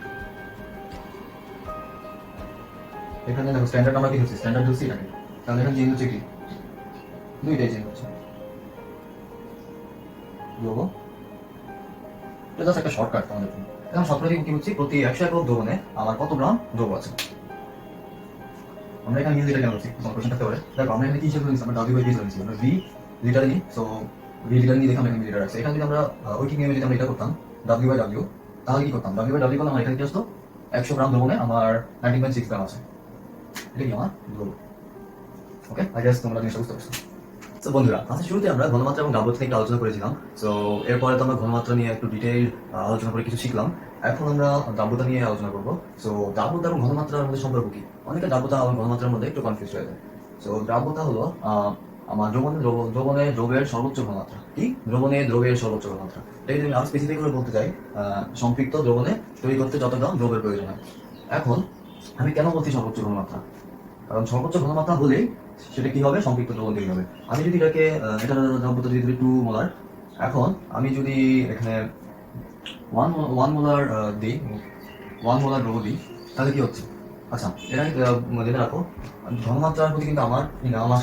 এখানে দেখো স্ট্যান্ডার্ড আমরা কি হচ্ছে? স্ট্যান্ডার্ড হচ্ছে এটাকে, তাহলে এখানে চেঞ্জ হচ্ছে কি? দুইটাই চেঞ্জ হচ্ছে। দ্রব এটা জাস্ট একটা শর্টকাট আমাদের জন্য। এখন শর্টকাটে কি হচ্ছে? প্রতি 100 একক দ্রবণে আমার কত গ্রাম দ্রব আছে? আমরা এখানে মিলিলিটার কেন করছি? কোশ্চেন থাকতে পারে। দেখো আমরা এখানে কি হিসাব করেছি? আমরা W/B ধরেছি, আমরা V লিটারে নিই, সো V লিটার নিয়ে দেখে আমরা এখানে মিলিলিটার রাখছি। এখানে যদি আমরা ঐকিক নিয়মে যদি আমরা এটা করতাম W/W, তাহলে কি করতাম? W/W করলে আমার এখানে কি আসতো? 100 গ্রাম দ্রবণে আমার 19.6 গ্রাম আছে, এটা কি আমার দ্রব। ওকে, আই গেস তোমরা জিনিসটা বুঝতে পারছো। তো বন্ধুরা, ক্লাসের শুরুতে আমরা ঘনমাত্রা এবং দ্রাব্যতা নিয়ে একটু আলোচনা করেছিলাম। সো এরপরে তো আমরা ঘনমাত্রা নিয়ে একটু ডিটেইল আলোচনা করে কিছু শিখলাম। এখন আমরা দ্রাব্যতা নিয়ে আলোচনা করবো। সো দ্রাব্যতা এবং ঘনমাত্রার মধ্যে সম্পর্ক কি? অনেকে দ্রাব্যতা এবং ঘনমাত্রার মধ্যে একটু কনফিউজ হয়ে যায়। সো দ্রাব্যতা হলো আমার দ্রবণের সর্বোচ্চ ঘনমাত্রা। কি? দ্রবের সর্বোচ্চ ঘনমাত্রা। এটা যদি আমি স্পেসিফিক করে বলতে চাই, সম্পৃক্ত দ্রবণে তৈরি করতে যত গ্রাম দ্রবের প্রয়োজন হয়। এখন আমি কেন বলছি সর্বোচ্চ ঘনমাত্রা? কারণ সর্বোচ্চ ঘনমাত্রা হলেই সেটা কি হবে? সম্পৃক্ত দ্রবণ তৈরি হবে। আমি যদি এটাকে এটা দ্রাব্যতা যদি 2 মোলার, এখন আমি যদি এখানে 1 মোলার দিই, 1 মোলার দ্রব দিই, তাহলে কি হচ্ছে? আচ্ছা, এটা জেনে রাখো, ঘনমাত্রার প্রতি কিন্তু আমার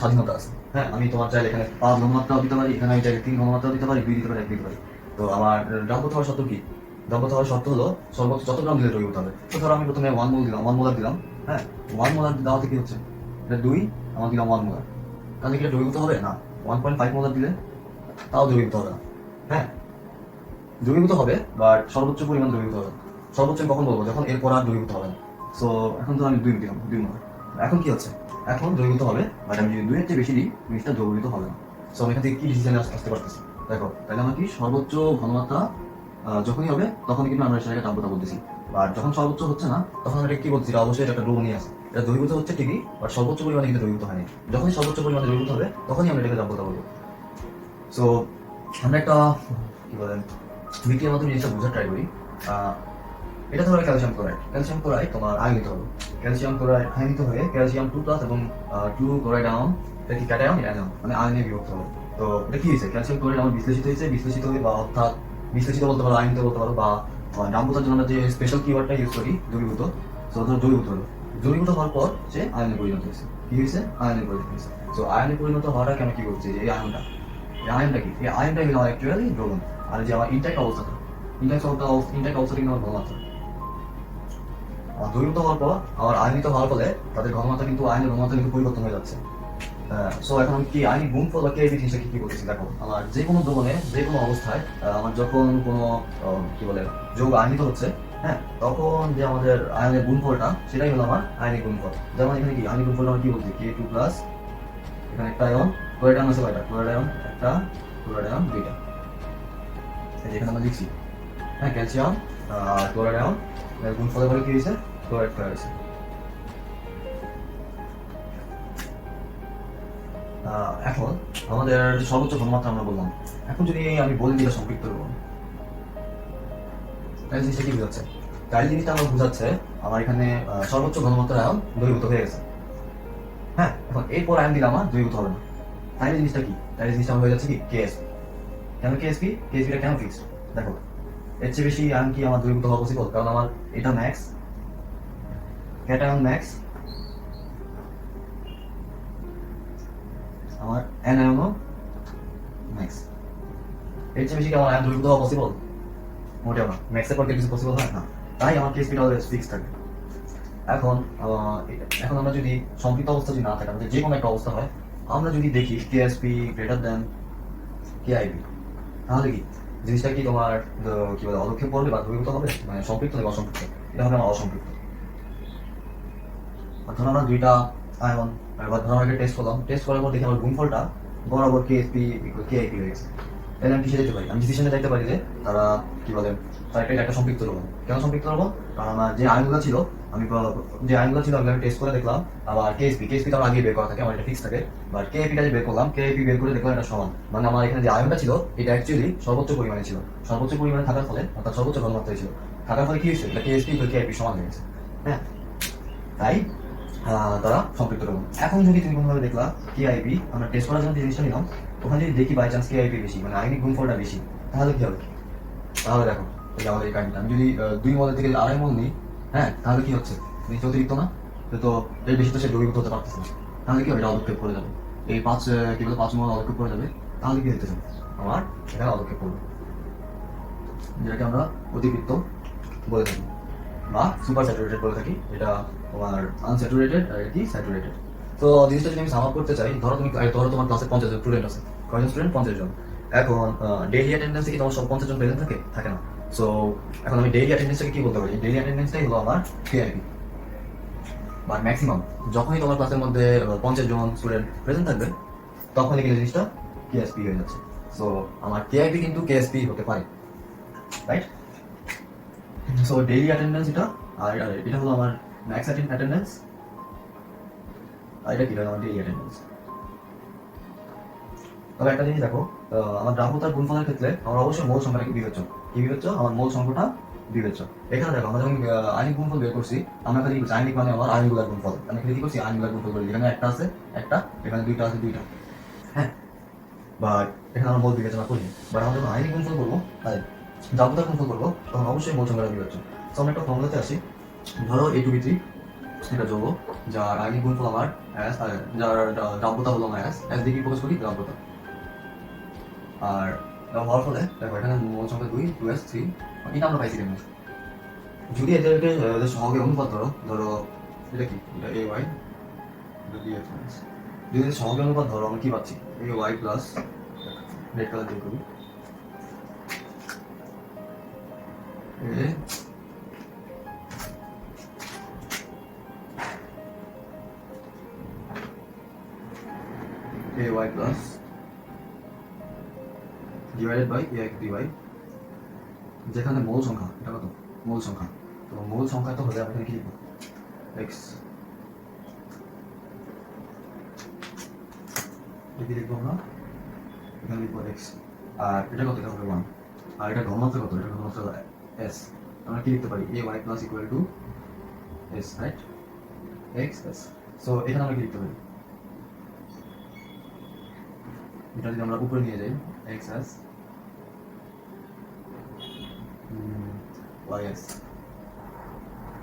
স্বাধীনতা আছে। হ্যাঁ, আমি তোমার চাইলে এখানে 5 ঘনমাত্রাও দিতে পারি, এখানে আমি চাইলে 3 ঘনমাত্রাও দিতে পারি, 2 দিতে পারি, 1 দিতে পারি। তো আমার দ্রাব্যতা হওয়ার শর্ত কি? দ্রাব্যতা হওয়ার শর্ত হলো সর্বোচ্চ যত গ্রাম দিলে তৈরি করতে হবে। তো ধরো আমি প্রথমে 1 মোল দিলাম, 1 মোলার দিলাম। হ্যাঁ, 1 মোলার দেওয়াতে কি হচ্ছে? এটা 2, আমার দিলাম 1 মোলার, তাহলে কি এটা দ্রবীভূত হবে না? 1.5 মোলার দিলে তাও দ্রবীভূত হবে না। হ্যাঁ, দ্রবীভূত হবে, বাট সর্বোচ্চ পরিমাণ দ্রবীভূত হবে। সর্বোচ্চ আমি কখন বলবো? যখন এরপর আর দ্রবীভূত হবে না। সো এখন তো আমি 2 দিলাম, 2 নম্বর। এখন কি হচ্ছে? এখন দ্রবীভূত হবে, বাট আমি যদি 2 এর চেয়ে বেশি দিই, জিনিসটা দ্রবীভূত হবে না। সো আমি এখান থেকে কি ডিসিশনে আসতে পারতেছি? দেখো, তাহলে আমার কি সর্বোচ্চ ঘনমাত্রা যখনই হবে তখনই কিন্তু আমরা সেটাকে দ্রাব্যতা বলতেছি। আর যখন সর্বোচ্চ হচ্ছে না, তখন আমরা কি বলছি? অবশ্যই এটা একটা দ্রবণীয় আছে। এটা দ্রবীভূত হচ্ছে ঠিকই, বাট সর্বোচ্চ পরিমাণে কিন্তু দ্রবীভূত হয়নি। যখনই সর্বোচ্চ পরিমাণে দ্রবীভূত হবে, তখনই আমরা এটাকে দ্রাব্যতা বলবো। সো আমরা একটা কি বলেন বিক্রিয়ার মতো জিনিসটা বোঝার ট্রাই করি। এটা ধরো ক্যালসিয়াম ক্লোরাইড। ক্যালসিয়াম ক্লোরাইড তোমার আয়নিত হবে। ক্যালসিয়াম ক্লোরাইড আয়নিত হয়ে ক্যালসিয়াম 2+ এবং 2 ক্লোরাইড আয়ন, এটা কি ক্যাটায়ন? অ্যানিয়ন, মানে আয়নে বিভক্ত হবে। তো এটা কি হয়েছে? ক্যালসিয়াম ক্লোরাইড আমার বিশ্লেষিত হয়েছে। বিশ্লেষিত হয়ে বা অর্থাৎ বিশ্লেষিত বলতে পারো, আয়নিত বলতে পারো, বা দ্রাব্যতার জন্য আমরা যে স্পেশাল কিওয়ার্ডটা ইউজ করি দ্রবীভূত। সো ধরো দ্রবীভূত হলো। দ্রবীভূত হওয়ার পর সে আয়নে পরিণত হয়েছে। কি হয়েছে? আয়নে পরিণত হয়েছে। সো আয়নে পরিণত হওয়াটাকে আমরা কি করছি? এই আয়নটা, এই আয়নটা কি? এই আয়নটা হলো অ্যাকচুয়ালি দ্রবণ। আর যে আমার ইনট্যাক্ট অবস্থাটা, ইনট্যাক্ট অবস্থাটা কিন্তু আমার ঘনমাত্রা। দ্রবীভূত হওয়ার পর আমার আয়নিত হওয়ার ফলে তাদের ঘনমাত্রা কিন্তু, আয়নের ঘনমাত্রা কিন্তু পরিবর্তন হয়ে যাচ্ছে। সো এখন আমি কি আয়নিক গুণফল বা কেবি জিনিসটা কি বলতেছি? দেখো, আমার যে কোনো দ্রবণে যে কোনো অবস্থায় আমার যখন কোনো কি বলে যৌগ আয়নিত হচ্ছে, হ্যাঁ, তখন যে আমাদের আয়নের গুণফলটা, সেটাই হলো আমার আয়নিক গুণফল। যেমন এখানে কি আয়নিক গুণফলটা আমরা কি বলছি? K2+, এখানে একটা আয়ন, ক্লোরাইড আয়ন আছে কয়টা? ক্লোরাইড আয়ন একটা, ক্লোরাইড আয়ন 2টা। এই যে এখানে আমরা লিখছি, হ্যাঁ, ক্যালসিয়াম আর ক্লোরাইড আয়ন গুণফলের পরে কি হয়েছে? ক্লোরাইড ক্ষয় হয়েছে। এখন আমাদের যে সর্বোচ্চ ঘনমাত্রা আমরা বললাম, এখন যদি আমি বলি দিই সম্পৃক্ত দ্রবণ, তাহলে জিনিসটা কি বোঝাচ্ছে? তাহলে জিনিসটা আমার বোঝাচ্ছে আমার এখানে সর্বোচ্চ ঘনমাত্রার আয়ন দ্রবীভূত হয়ে গেছে। হ্যাঁ, এখন এরপর আয়ন দিলে আমার দ্রবীভূত হবে না। তাহলে জিনিসটা কি? তাহলে জিনিসটা আমার হয়ে যাচ্ছে কি? কেএসপি। কেন কেএসপি? কেএসপিটা কেন ফিক্সড? দেখো, এর চেয়ে বেশি আয়ন কি আমার দ্রবীভূত হওয়া পসিবল? কারণ আমার এটা ম্যাক্স, ক্যাটায়ন ম্যাক্স, আমার অ্যানায়নও ম্যাক্স। এর চেয়ে বেশি কি আমার আয়ন দ্রবীভূত হওয়া পসিবল? মোটেও না। ম্যাক্সের পর কিছু পসিবল হয় না। তাই আমার কেএসপিটা অলওয়েজ ফিক্স থাকে। এখন এখন আমরা যদি সম্পৃক্ত অবস্থা যদি না থাকে, আমাদের যে কোনো একটা অবস্থা হয়, আমরা যদি দেখি কেএসপি গ্রেটার দেন কেআইপি, তাহলে কি জিনিসটা কি তোমার কি বলে অদক্ষেপ পড়বে বা দ্রবীভূত হবে? মানে সম্পৃক্ত নাকি অসম্পৃক্ত? এটা হবে আমার অসম্পৃক্ত। ধরুন আমরা 2টা আয়ন, এবার ধরুন আমরা টেস্ট করলাম, টেস্ট করার পর দেখি আমার গুণফলটা বরাবর কেএসপি কেআইপি হয়ে গেছে। তাহলে আমি কিসে যেতে পারি? আমি ডিসিশনে যাইতে পারি যে তারা কি বলে, তারা একটা সম্পৃক্ত দ্রবণ। কেন সম্পৃক্ত দ্রবণ? কারণ আমার যে আয়নগুলো ছিল, আমি টেস্ট করে দেখলাম। আবার কেএসপি তো আমার আগে বের করা থাকে, আমার এটা ফিক্স থাকে। বাট কেএপিটা যে বের করলাম, কেএপি বের করে দেখলাম এটা সমান। মানে আমার এখানে যে আয়নটা ছিল, এটা অ্যাকচুয়ালি সর্বোচ্চ পরিমাণে ছিল। সর্বোচ্চ পরিমাণে থাকার ফলে, অর্থাৎ সর্বোচ্চ ঘনমাত্রায় ছিল, থাকার ফলে কি হয়েছে? এটা কেএসপি কেআইপি সমান হয়ে গেছে। হ্যাঁ, তাই তারা সম্পৃক্ত দ্রবণ। এখন যদি তুমি কোনোভাবে দেখলা কেআইপি, আমরা টেস্ট করার জন্য যে জিনিসটা নিলাম, ওখানে যদি দেখি বাই চান্স কেআইপি বেশি, মানে আয়নিক গুণফলটা বেশি, তাহলে কি হবে? তাহলে দেখো, এই আমাদের এই কাহিনীটা, আমি যদি 2 মোল থেকে 2.5 মোল নিই, হ্যাঁ, তাহলে কি হচ্ছে? জিনিসটা অতিরিক্ত না? তো এর বেশি তো সে দ্রবীভূত হতে পারতেছে না। তাহলে কি হবে? এটা অদক্ষেপ করে যাবে। এই 5 মোল অদক্ষেপ করে যাবে। তাহলে কি হইতেছে? আমার এখানে অদক্ষেপ করবে, যেটাকে আমরা অতিবৃত্ত বলে থাকি বা সুপার স্যাচুরেটেড বলে থাকি। এটা তোমার আনস্যাচুরেটেড আর কি স্যাচুরেটেড। তো জিনিসটা যদি আমি সাম আপ করতে চাই, ধরো তোমার ক্লাসে 50 জন স্টুডেন্ট আছে। কয়জন স্টুডেন্ট? 50 জন। এখন ডেইলি অ্যাটেন্ডেন্স কি তোমার সব 50 জন প্রেজেন্ট থাকে? থাকে না। সো এখন আমি ডেইলি অ্যাটেন্ডেন্সটাকে কি বলতে পারি? ডেইলি অ্যাটেন্ডেন্সটাই হলো আমার কেআইপি। বা ম্যাক্সিমাম যখনই তোমার ক্লাসের মধ্যে 50 জন স্টুডেন্ট প্রেজেন্ট থাকবে, তখনই কিন্তু জিনিসটা কেএসপি হয়ে যাচ্ছে। সো আমার কেআইপি কিন্তু কেএসপি হতে পারে, রাইট? সো ডেইলি অ্যাটেন্ডেন্স এটা, আর এটা হলো আমার ম্যাক্স অ্যাটেন্ডেন্স, আর এটা কি হলো আমার ডেইলি অ্যাটেন্ডেন্স। তবে একটা জিনিস দেখো, আমার দ্রাব্যতার গুণফলের ক্ষেত্রে আমার অবশ্যই মোল সংখ্যাটা কি বিবেচ্য? কি বিবেচ্য? আমার মোল সংখ্যাটা বিবেচ্য। এখানে দেখো, আমরা যখন আয়নিক গুণফল বের করছি, আমরা খালি আয়নিক মানে আমার আয়নগুলার গুণফল, আমি খালি কি করছি? আয়নগুলার গুণফল করি। এখানে একটা আছে একটা, এখানে 2টা আছে 2টা, হ্যাঁ, বাট এখানে আমরা মোল বিবেচনা করি। বাট আমরা যখন আয়নিক গুণফল করবো, তাই দ্রাব্যতার গুণফল করবো, তখন অবশ্যই মোল সংখ্যাটা বিবেচ্য। তো আমরা একটা ফর্মুলাতে আসি। ধরো A2B3 এটা যৌগ, যার আয়নিক গুণফল আমার S, যার দ্রাব্যতা হলো আমার S দিয়ে কি প্রকাশ করি? দ্রাব্যতা। আর হওয়ার ফলে দেখো, এখানে মোল সংখ্যা 2S3, এটা আমরা পাইছি কেমন? যদি এদেরকে সহগের অনুপাত ধরো এটা কি? এটা AY, এটা DF। যদি সহগের অনুপাত ধরো, আমরা কি পাচ্ছি? AY প্লাস রেড কালার দিয়ে করি ay plus divided by ax dy, যেখানে মূল সংখ্যা এটা কত মূল সংখ্যা, তো মূল সংখ্যা তো হলে আমরা এখানে কি লিখবো x কি লিখবো আমরা এখানে লিখবো x, আর এটা কত এটা হবে 1, আর এটা ঘনমাত্রা কত এটা ঘনমাত্রা s, আমরা কি লিখতে পারি ay plus equal to s, right x s, so এখানে আমরা কি লিখতে পারি এটা যদি আমরা উপরে নিয়ে যাই x s ys,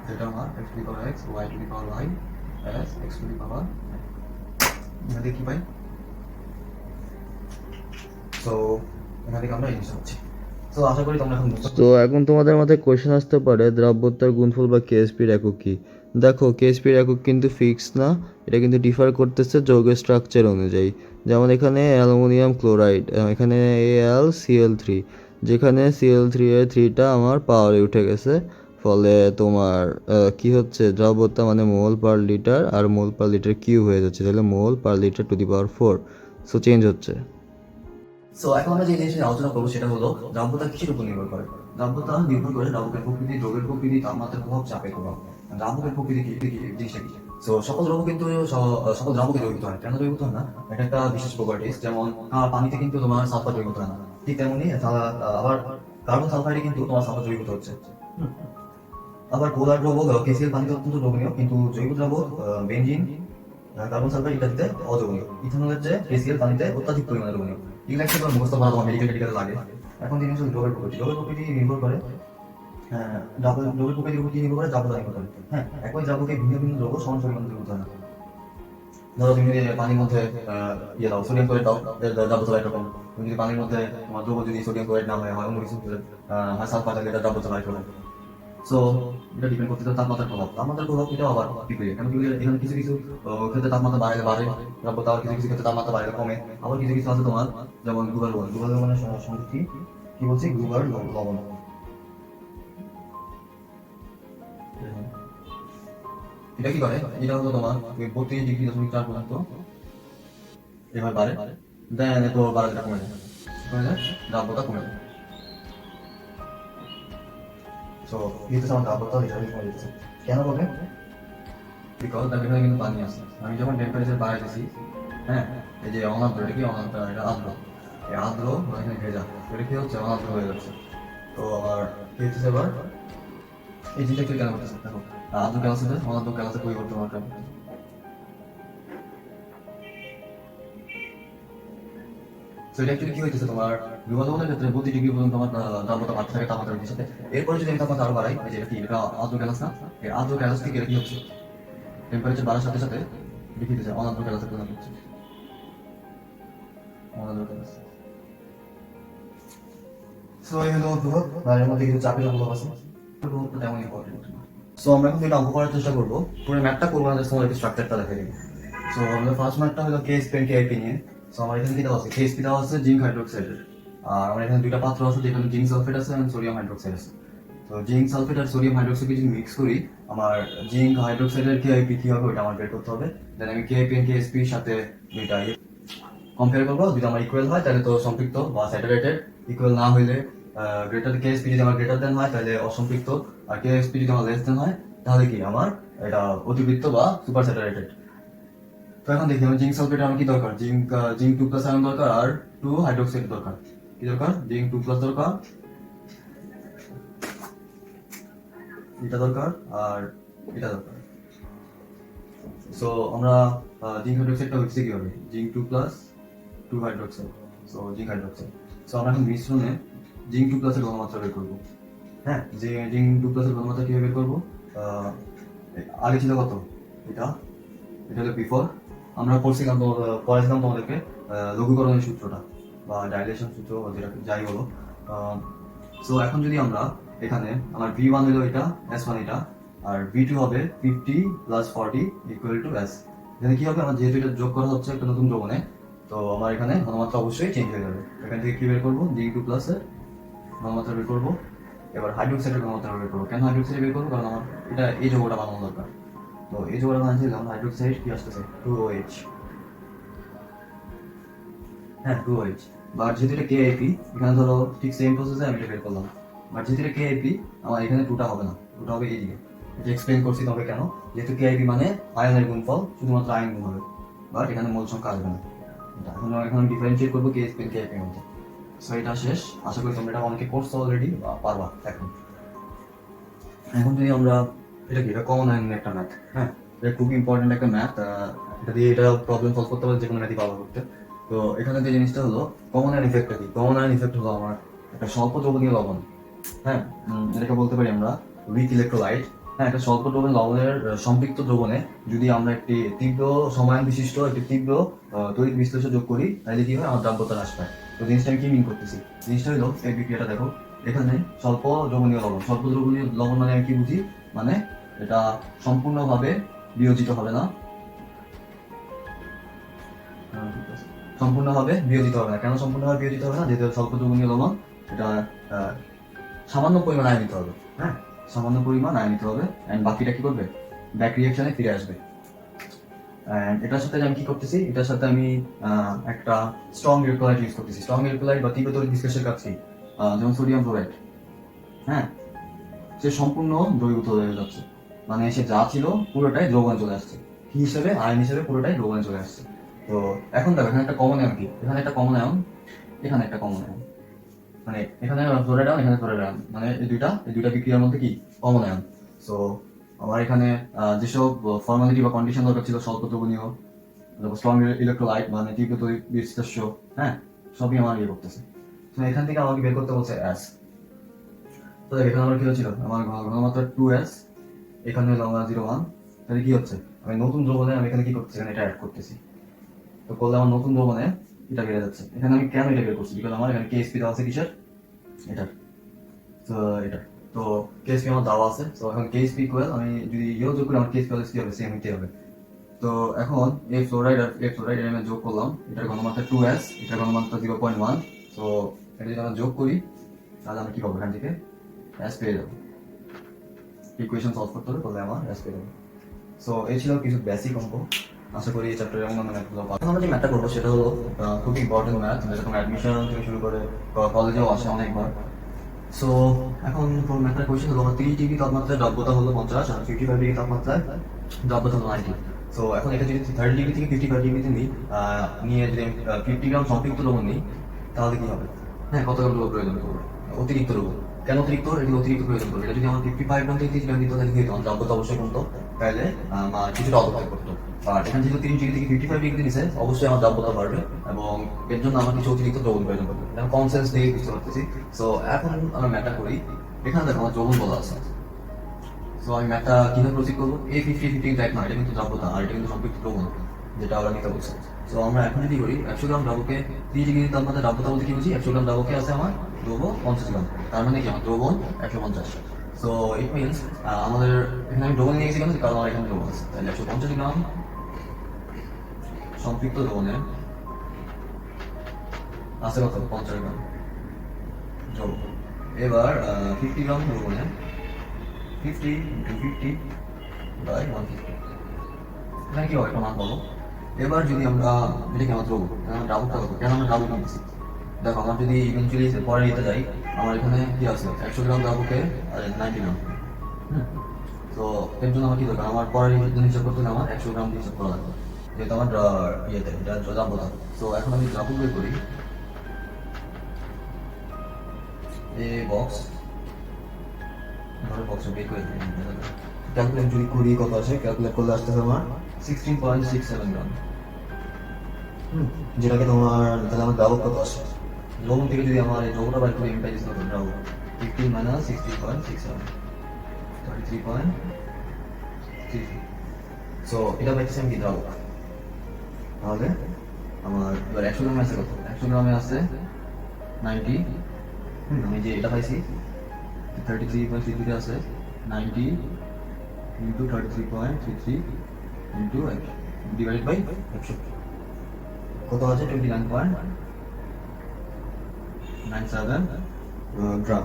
যেটা আমার x to the power x y to the power y s x to the power, এখান থেকে কি পাই, সো এখান থেকে আমরা এই জিনিসটা পাচ্ছি। সো আশা করি তোমরা এখন তো এখন তোমাদের মাথায় কোয়েশ্চেন আসতে পারে দ্রব্যতার গুণফল বা কেএসপির একক কি। দেখো কেএসপির একক কিন্তু ফিক্স না, এটা কিন্তু ডিফার করতেছে যৌগের স্ট্রাকচার অনুযায়ী। যেমন এখানে অ্যালুমিনিয়াম ক্লোরাইড, এখানে AlCl3, যেখানে Cl3 এর 3টা আমার পাওয়ারে উঠে গেছে, ফলে তোমার কি হচ্ছে দ্রব্যতা মানে মোল পার লিটার আর মোল পার লিটার কিউব হয়ে যাচ্ছে, তাহলে mole per litre to the power 4, so change হচ্ছে। সো এখন আমরা যে জিনিস নিয়ে আলোচনা করবো সেটা হলো দ্রব্যতা কিসের উপর নির্ভর করে। দ্রব্যতা নির্ভর করে দ্রবকের প্রকৃতি, দ্রবের প্রকৃতি, তাপমাত্রার প্রভাব, চাপের প্রভাব। দ্রাবকের প্রকৃতি কি জিনিসটা কি, সো সকল দ্রব্য কিন্তু সকল দ্রাবকে দ্রবীভূত হয়, কেন দ্রবীভূত হয় না, এটা একটা বিশেষ প্রপার্টিস। যেমন পানিতে কিন্তু তোমার সালফার দ্রবীভূত হয় না, ঠিক তেমনি আবার কার্বন সালফাইডে কিন্তু তোমার সালফার দ্রবীভূত হচ্ছে। আবার পোলার দ্রবক KCl পানিতে অত্যন্ত দ্রবণীয়, কিন্তু জৈব দ্রবক বেনজিন, কার্বন সালফাইড ইত্যাদিতে অদ্রবণীয়। ইথানলের চেয়ে KCl পানিতে অত্যাধিক পরিমাণে দ্রবণীয়। এগুলো একটু মুখস্থ করা তোমার মেডিকেল লাগে। এখন জিনিস হচ্ছে দ্রবের প্রকৃতি। দ্রবের প্রকৃতি নির্ভর করে দ্রবের প্রকৃতির উপর কি নির্ভর করে, দ্রাবকতা নির্ভর করে। হ্যাঁ, একই দ্রাবকে ভিন্ন ভিন্ন দ্রব্য সমান পরিমাণে দ্রবীভূত হয় না। ধরো তুমি যদি পানির মধ্যে দাও সোডিয়াম ক্লোরাইড দাও, দ্রাব্যতা একরকম। তুমি যদি পানির মধ্যে তোমার দ্রব্য যদি সোডিয়াম ক্লোরাইড না হয় অন্য কিছু হয় সালফার, তাহলে এটা দ্রাব্যতা একরকম। সো এটা ডিপেন্ড করতে তাপমাত্রার প্রভাব, এটা আবার বিপরীত। কেন কি এখানে কিছু কিছু ক্ষেত্রে তাপমাত্রা বাড়ে দ্রব্যতা, আবার কিছু কিছু ক্ষেত্রে তাপমাত্রা বাড়লে কমে, আবার কিছু কিছু আছে তোমার যেমন গ্লুবাল লবণের সংযুক্তি কি বলছি গ্লুবাল লবণ, এটা কি করে, এটা হলো তোমার 32.4 পর্যন্ত এবার বাড়ে, দেন এত বাড়াটা কমে যায়, দ্রাব্যতা কমে যায়। সো এটা আমার দ্রাব্যতা হিসাবে কমে যাচ্ছে। কেন বলবে, বিকজ তার ভিতরে কিন্তু পানি আছে। আমি যখন টেম্পারেচার বাড়াইতেছি, হ্যাঁ এই যে অনাদ্র, এটা কি অনাদ্র, এটা আর্দ্র, এই আর্দ্র এখানে ভেজা, এটা কি হচ্ছে অনাদ্র হয়ে যাচ্ছে। তো আর কি হচ্ছে এবার এই জিনিসটা কেন করতেছে, দেখো আর্দ্র ক্যালাসে অনাদ্র ক্যালাসে পরিবর্তন হওয়ার কারণে। সো এটা অ্যাকচুয়ালি কি হইতেছে তোমার বিভাজনের ক্ষেত্রে 32 ডিগ্রি পর্যন্ত আমার দ্রাব্যতা বাড়তে থাকে তাপমাত্রা বৃদ্ধির সাথে। এরপরে যদি আমি তাপমাত্রা আরো বাড়াই, এই যে এটা কি, এটা আর্দ্র ক্যালাস না, এই আর্দ্র ক্যালাস থেকে এটা কি হচ্ছে টেম্পারেচার বাড়ার সাথে সাথে দেখিতেছে অনাদ্র ক্যালাসে পরিণত হচ্ছে, অনাদ্র ক্যালাস। সো এই হলো প্রভাব, আর এর মধ্যে কিছু চাপের প্রভাব আছে, প্রভাবটা তেমন ইম্পর্টেন্ট। সো আমরা এখন এটা অঙ্ক করার চেষ্টা করবো, পুরো ম্যাপটা করবো না, জাস্ট তোমাদেরকে স্ট্রাকচারটা দেখাই দেবো। সো আমাদের ফার্স্ট ম্যাপটা হলো KSP and KIP নিয়ে। সো আমার এখানে কি দেওয়া আছে, KSP দেওয়া আছে জিঙ্ক হাইড্রোক্সাইডের, আর আমার এখানে দুইটা পাত্র আছে যেখানে জিঙ্ক সালফেট আছে এবং সোডিয়াম হাইড্রোক্সাইড আছে। তো জিঙ্ক সালফেট আর সোডিয়াম হাইড্রোক্সাইড যদি মিক্স করি, আমার জিঙ্ক হাইড্রোক্সাইডের KIP কি হবে ওটা আমার বের করতে হবে। দেন আমি KIP and KSP এর সাথে দুইটা কম্পেয়ার করবো, যদি আমার ইকুয়াল হয় তাহলে তো সম্পৃক্ত বা স্যাচুরেটেড, ইকুয়াল না হইলে গ্রেটার KSP যদি আমার গ্রেটার দেন হয় তাহলে অসম্পৃক্ত, আর KSP যদি আমার লেস দেন হয় তাহলে কি আমার এটা অতিবৃত্ত বা সুপার স্যাচুরেটেড। তো এখন দেখি আমার জিঙ্ক সালফেট আমার কি দরকার, জিঙ্ক 2+ আয়ন দরকার আর 2 হাইড্রোক্সাইড দরকার। কি দরকার, জিঙ্ক 2+ দরকার, এটা দরকার আর এটা দরকার। সো আমরা জিঙ্ক হাইড্রোক্সাইডটা হচ্ছে কিভাবে, zinc 2+ 2 hydroxide, so zinc hydroxide. So আমরা এখন মিশ্রণে জিঙ্ক 2+ এর ঘনমাত্রা বের করবো। হ্যাঁ, যে জিঙ্ক 2+ এর ঘনমাত্রা কিভাবে বের করবো, আগে ছিল কত, এটা হলো বিফোর, আমরা পড়ছিলাম তোমাদেরকে লঘুকরণের সূত্রটা বা ডাইলেশন সূত্র যেটা যাই বলো। সো এখন যদি আমরা এখানে আমার V1 হলো এটা, S1 এটা, আর V2 হবে 50 + 40 = S। এখানে কি হবে, আমার যেহেতু এটা যোগ করা হচ্ছে একটা নতুন দ্রবণে, তো আমার এখানে ঘনমাত্রা অবশ্যই চেঞ্জ হয়ে যাবে। এখান থেকে কি বের করবো, Dg2 প্লাসের ঘনমাত্রা বের করবো। এবার হাইড্রোক্সাইডের ঘনমাত্রা বের করবো। কেন হাইড্রোক্সাইড বের করবো, কারণ আমার এটা এই যৌগটা বানানো দরকার। তো এই যৌগটা বানাচ্ছি, যেমন হাইড্রোক্সাইড কি আসতেছে 2OH, হ্যাঁ 2OH। বাট যেহেতু এটা KIP, এখানে ধরো ঠিক সেম প্রসেসে আমি এটা বের করলাম, বাট যেহেতু এটা KIP আমার এখানে 2টা হবে না, 2টা হবে এইদিকে। এটা এক্সপ্লেন করছি তবে কেন, যেহেতু KIP মানে আয়নের গুণফল, শুধুমাত্র আয়ন গুণ হবে, বাট এখানে মোল সংখ্যা আসবে না। এখন ডিফারেন্সিয়েট করবো KSP এর KIP এর মধ্যে। সো এটা শেষ, আশা করি তোমরা এটা অনেকে করছো অলরেডি বা পারবা এখন। এখন যদি আমরা এটা কি, এটা কমন আয়নের একটা ম্যাথ, হ্যাঁ এটা খুবই ইম্পর্টেন্ট একটা ম্যাথ। এটা দিয়ে এটা প্রবলেম সলভ করতে পারবে যে কোনো ম্যাথই পাওয়া করতে। তো এখানে যে জিনিসটা হলো কমন আয়ন ইফেক্টটা কি, কমন আয়ন ইফেক্ট হলো আমার একটা স্বল্প দ্রবণীয় লবণ, হ্যাঁ এটাকে বলতে পারি আমরা উইক ইলেকট্রোলাইট। হ্যাঁ একটা স্বল্প দ্রবণ লবণের সম্পৃক্ত দ্রবণে যদি আমরা একটি তীব্র সমায়ন বিশিষ্ট একটি তীব্র তড়িৎ বিশ্লেষণ যোগ করি, তাহলে কি হয়, আমার দ্রাব্যতা হ্রাস পায়। তো জিনিসটা আমি কি মিন করতেছি, জিনিসটা হলো এই বিক্রিয়াটা দেখো, এখানে স্বল্প দ্রবণীয় লবণ, স্বল্প দ্রবণীয় লবণ মানে আমি কি বুঝি, মানে এটা সম্পূর্ণভাবে বিয়োজিত হবে না, সম্পূর্ণভাবে বিয়োজিত হবে না। কেন সম্পূর্ণভাবে বিয়োজিত হবে না, যেহেতু স্বল্প দ্রবণীয় লবণ, এটা সামান্য পরিমাণ আয়ন নিতে হবে, হ্যাঁ সামান্য পরিমাণ আয়ন নিতে হবে, এন্ড বাকিটা কি করবে, ব্যাক রিঅ্যাকশনে ফিরে আসবে। এন্ড এটার সাথে আমি কি করতেছি, এটার সাথে আমি একটা স্ট্রং ইলেকট্রোলাইট ইউজ করতেছি। স্ট্রং ইলেকট্রোলাইট বা তীব্র তড়িৎ বিশ্লেষণের কাজ কি, যেমন সোডিয়াম ক্লোরাইড, হ্যাঁ সে সম্পূর্ণ দ্রবীভূত হয়ে যাচ্ছে, মানে সে যা ছিল পুরোটাই দ্রবণে চলে আসছে, কি হিসেবে, আয়ন হিসেবে পুরোটাই দ্রবণে চলে আসছে। তো এখন দেখো এখানে একটা কমন আয়ন কি, এখানে একটা কমন আয়ন, এখানে একটা কমন আয়ন, মানে এখানে ফ্লোরাইড আয়ন, এখানে ফ্লোরাইড আয়ন, মানে এই দুইটা বিক্রিয়ার মধ্যে কি কমন আয়ন। সো আমার এখানে যেসব ফর্মালিটি বা কন্ডিশন দরকার ছিল, স্বল্প দ্রবণীয়, স্ট্রং ইলেকট্রোলাইট মানে তীব্র তড়িৎ বিশ্লেষ্য, হ্যাঁ সবই আমার ইয়ে করতেছে। তো এখান থেকে আমাকে বের করতে বলছে S। তো এখানে আমার কি হচ্ছিল, আমার ঘনমাত্রা 2S, এখানে হলো আমার 0.1, তাহলে কি হচ্ছে, আমি নতুন দ্রবণে আমি এখানে কি করতেছি, এখানে এটা অ্যাড করতেছি। তো করলে আমার নতুন দ্রবণে এটা বেড়ে যাচ্ছে। এখানে আমি কেন এটা বের করছি, বিকজ আমার এখানে KSP দেওয়া আছে কিসের, এটা, তো এটা, তো KSP আমার দেওয়া আছে। তো এখন KSP ইকুয়াল, আমি যদি ইয়েও যোগ করি আমার KSP অলওয়েজ কি হবে, সেম হইতে হবে। তো এখন এই ফ্লোরাইড আর এই ফ্লোরাইড আমি যোগ করলাম, এটার ঘনমাত্রা 2S, এটার ঘনমাত্রা 0.1। তো এটা যদি আমরা যোগ করি তাহলে আমরা কি পাবো, এখান থেকে S পেয়ে যাবো। ইকুয়েশন সলভ করতে হবে, তাহলে আমার S পেয়ে যাবো। সো এই ছিল কিছু বেসিক অঙ্ক, আশা করি এই চ্যাপ্টারে অন্যান্য ম্যাথগুলো পাবো। এখন আমরা যে ম্যাথটা করবো সেটা হলো খুব ইম্পর্টেন্ট ম্যাথ, যেটা তোমার অ্যাডমিশন থেকে শুরু করে কলেজেও আসে অনেকবার। সো এখন ম্যাথটার কোয়েশ্চেন হলো 30 ডিগ্রি তাপমাত্রায় দ্রব্যতা হলো 50 আর 55 ডিগ্রি তাপমাত্রায় দ্রব্যতা হলো 90। সো এখন এটা যদি 30 ডিগ্রি থেকে 55 ডিগ্রিতে নিই, নিয়ে যদি 50 গ্রাম সম্পৃক্ত দ্রবণ নিই, তাহলে কি হবে, হ্যাঁ কত গ্রাম দ্রবণ প্রয়োজন করবে, অতিরিক্ত দ্রবণ। কেন অতিরিক্ত, এটি অতিরিক্ত প্রয়োজন করবে। এটা যদি আমার 55 গ্রাম থেকে 30 গ্রাম দিত, তাহলে কি হতো, দ্রব্যতা অবশ্যই কমতো, তাহলে কিছুটা অপচয় করতো। আর এখানে যেহেতু 30 ডিগ্রি থেকে 55 ডিগ্রি নিছে, অবশ্যই আমার দ্রব্যতা বাড়বে এবং এর জন্য আমার কিছু অতিরিক্ত দ্রবণ প্রয়োজন করবে। আমি কমন সেন্স দিয়ে বুঝতে পারতেছি। সো এখন আমরা ম্যাথটা করি, এখানে দেখো আমার দ্রবণ বলা আছে। সো আমি ম্যাথটা কিভাবে প্রসিড করবো, এই 50 টাইপ না, এটা কিন্তু দ্রব্যতা আর এটা কিন্তু সম্পৃক্ত দ্রবণ, যেটা আমরা নিতে বলছি। সো আমরা এখন যদি করি 100 গ্রাম দ্রবকে 30 ডিগ্রি তাপমাত্রায় দ্রব্যতা বলতে কি বুঝি, 100 গ্রাম দ্রবকে আছে আমার দ্রবণ 50 গ্রাম, তার মানে কি আমার দ্রবণ 150। সো ইট মিনস আমাদের এখানে আমি দ্রবণ নিয়েছি কেন, কারণ আমার এখানে দ্রবণ আছে, তাহলে 150 গ্রাম সম্পৃক্ত দ্রবণে আছে কত, 50 গ্রাম দ্রবণ। এবার 50 গ্রাম দ্রবণে 50 into 50 by 150, এখানে কি হবে, একটা মান পাবো। এবার যদি আমরা এটা কেন দ্রবণ, আমরা দ্রাবকটা কত, কেন আমরা দ্রাবক নিয়েছি, দেখো আমার যদি ইভেন্চুয়ালি পরে নিতে যাই, আমার এখানে কি আছে 100 গ্রাম দ্রাবকে 90 গ্রাম। তো এর জন্য আমার কি দরকার, আমার পরের হিসাব করতে হলে আমার 100 গ্রাম হিসাব করা লাগবে, যেহেতু আমার ইয়েতে এটা দ্রাব্যতা। তো এখন আমি দ্রাবক বের করি, এ বক্স বের করে দিই, ক্যালকুলেট যদি করি কত আসে, ক্যালকুলেট করলে আসতেছে আমার 16.67 গ্রাম, যেটাকে তোমার তাহলে আমার দ্রাবক কত আসে, লবণ থেকে যদি আমার এই দ্রবণটা বাইর করি, এমটা ইজ কত দ্রাবক 15 minus 16.67, 33.33। সো এটা পাইতেছি আমি কি দ্রাবক। তাহলে আমার এবার 100 গ্রামে আছে কত, 100 গ্রামে আছে 90, আমি যে এটা পাইছি 33.33 আছে 90 into 33.33 into ডিভাইডেড বাই 100, কত আছে 29.97 গ্রাম।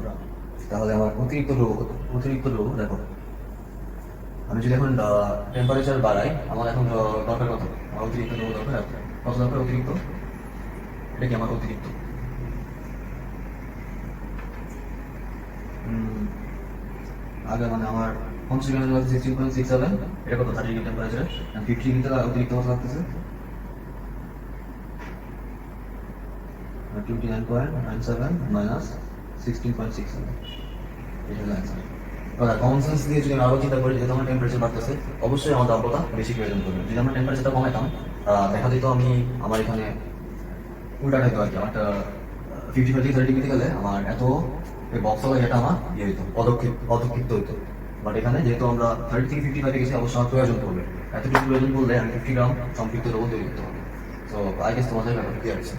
তাহলে আমার অতিরিক্ত দ্রব্য কত? অতিরিক্ত দ্রব্য দেখো, আমি যদি এখন টেম্পারেচার বাড়াই, আমার এখন দরকার কত? আমার অতিরিক্ত দ্রব্য দরকার কত দরকার? অতিরিক্ত, এটা কি আমার অতিরিক্ত? আগে মানে আমার 50 ডিগ্রি লাগছে 16.67, এটা কত? 30 ডিগ্রি টেম্পারেচার, 50 ডিগ্রিতে অতিরিক্ত কত লাগতেছে? 29.97 মাইনাস 16.67, এটা হলো অ্যান্সার। কমন সেন্স দিয়ে যদি আমি আরো চিন্তা করি, যেহেতু আমার টেম্পারেচার বাড়তেছে, অবশ্যই আমার দ্রব্যতা বেশি প্রয়োজন করবে। যদি আমরা টেম্পারেচারটা কমাইতাম, দেখা যেত আমার এখানে উল্টাটা হতো আর কি, আমারটা 55 থেকে 30 ডিগ্রিতে গেলে আমার এত বক্স হলো, এটা আমার ইয়ে হইতো, অধক্ষিপ্ত হইতো। বাট এখানে যেহেতু আমরা 30 থেকে 55 গেছি, অবশ্যই আমার প্রয়োজন পড়বে। এতটুকু প্রয়োজন পড়লে আমি 50 গ্রাম সম্পৃক্ত দ্রব্য তৈরি করতে হবে। তো আই গেস তোমাদের ব্যাপারটা ক্লিয়ার আছে।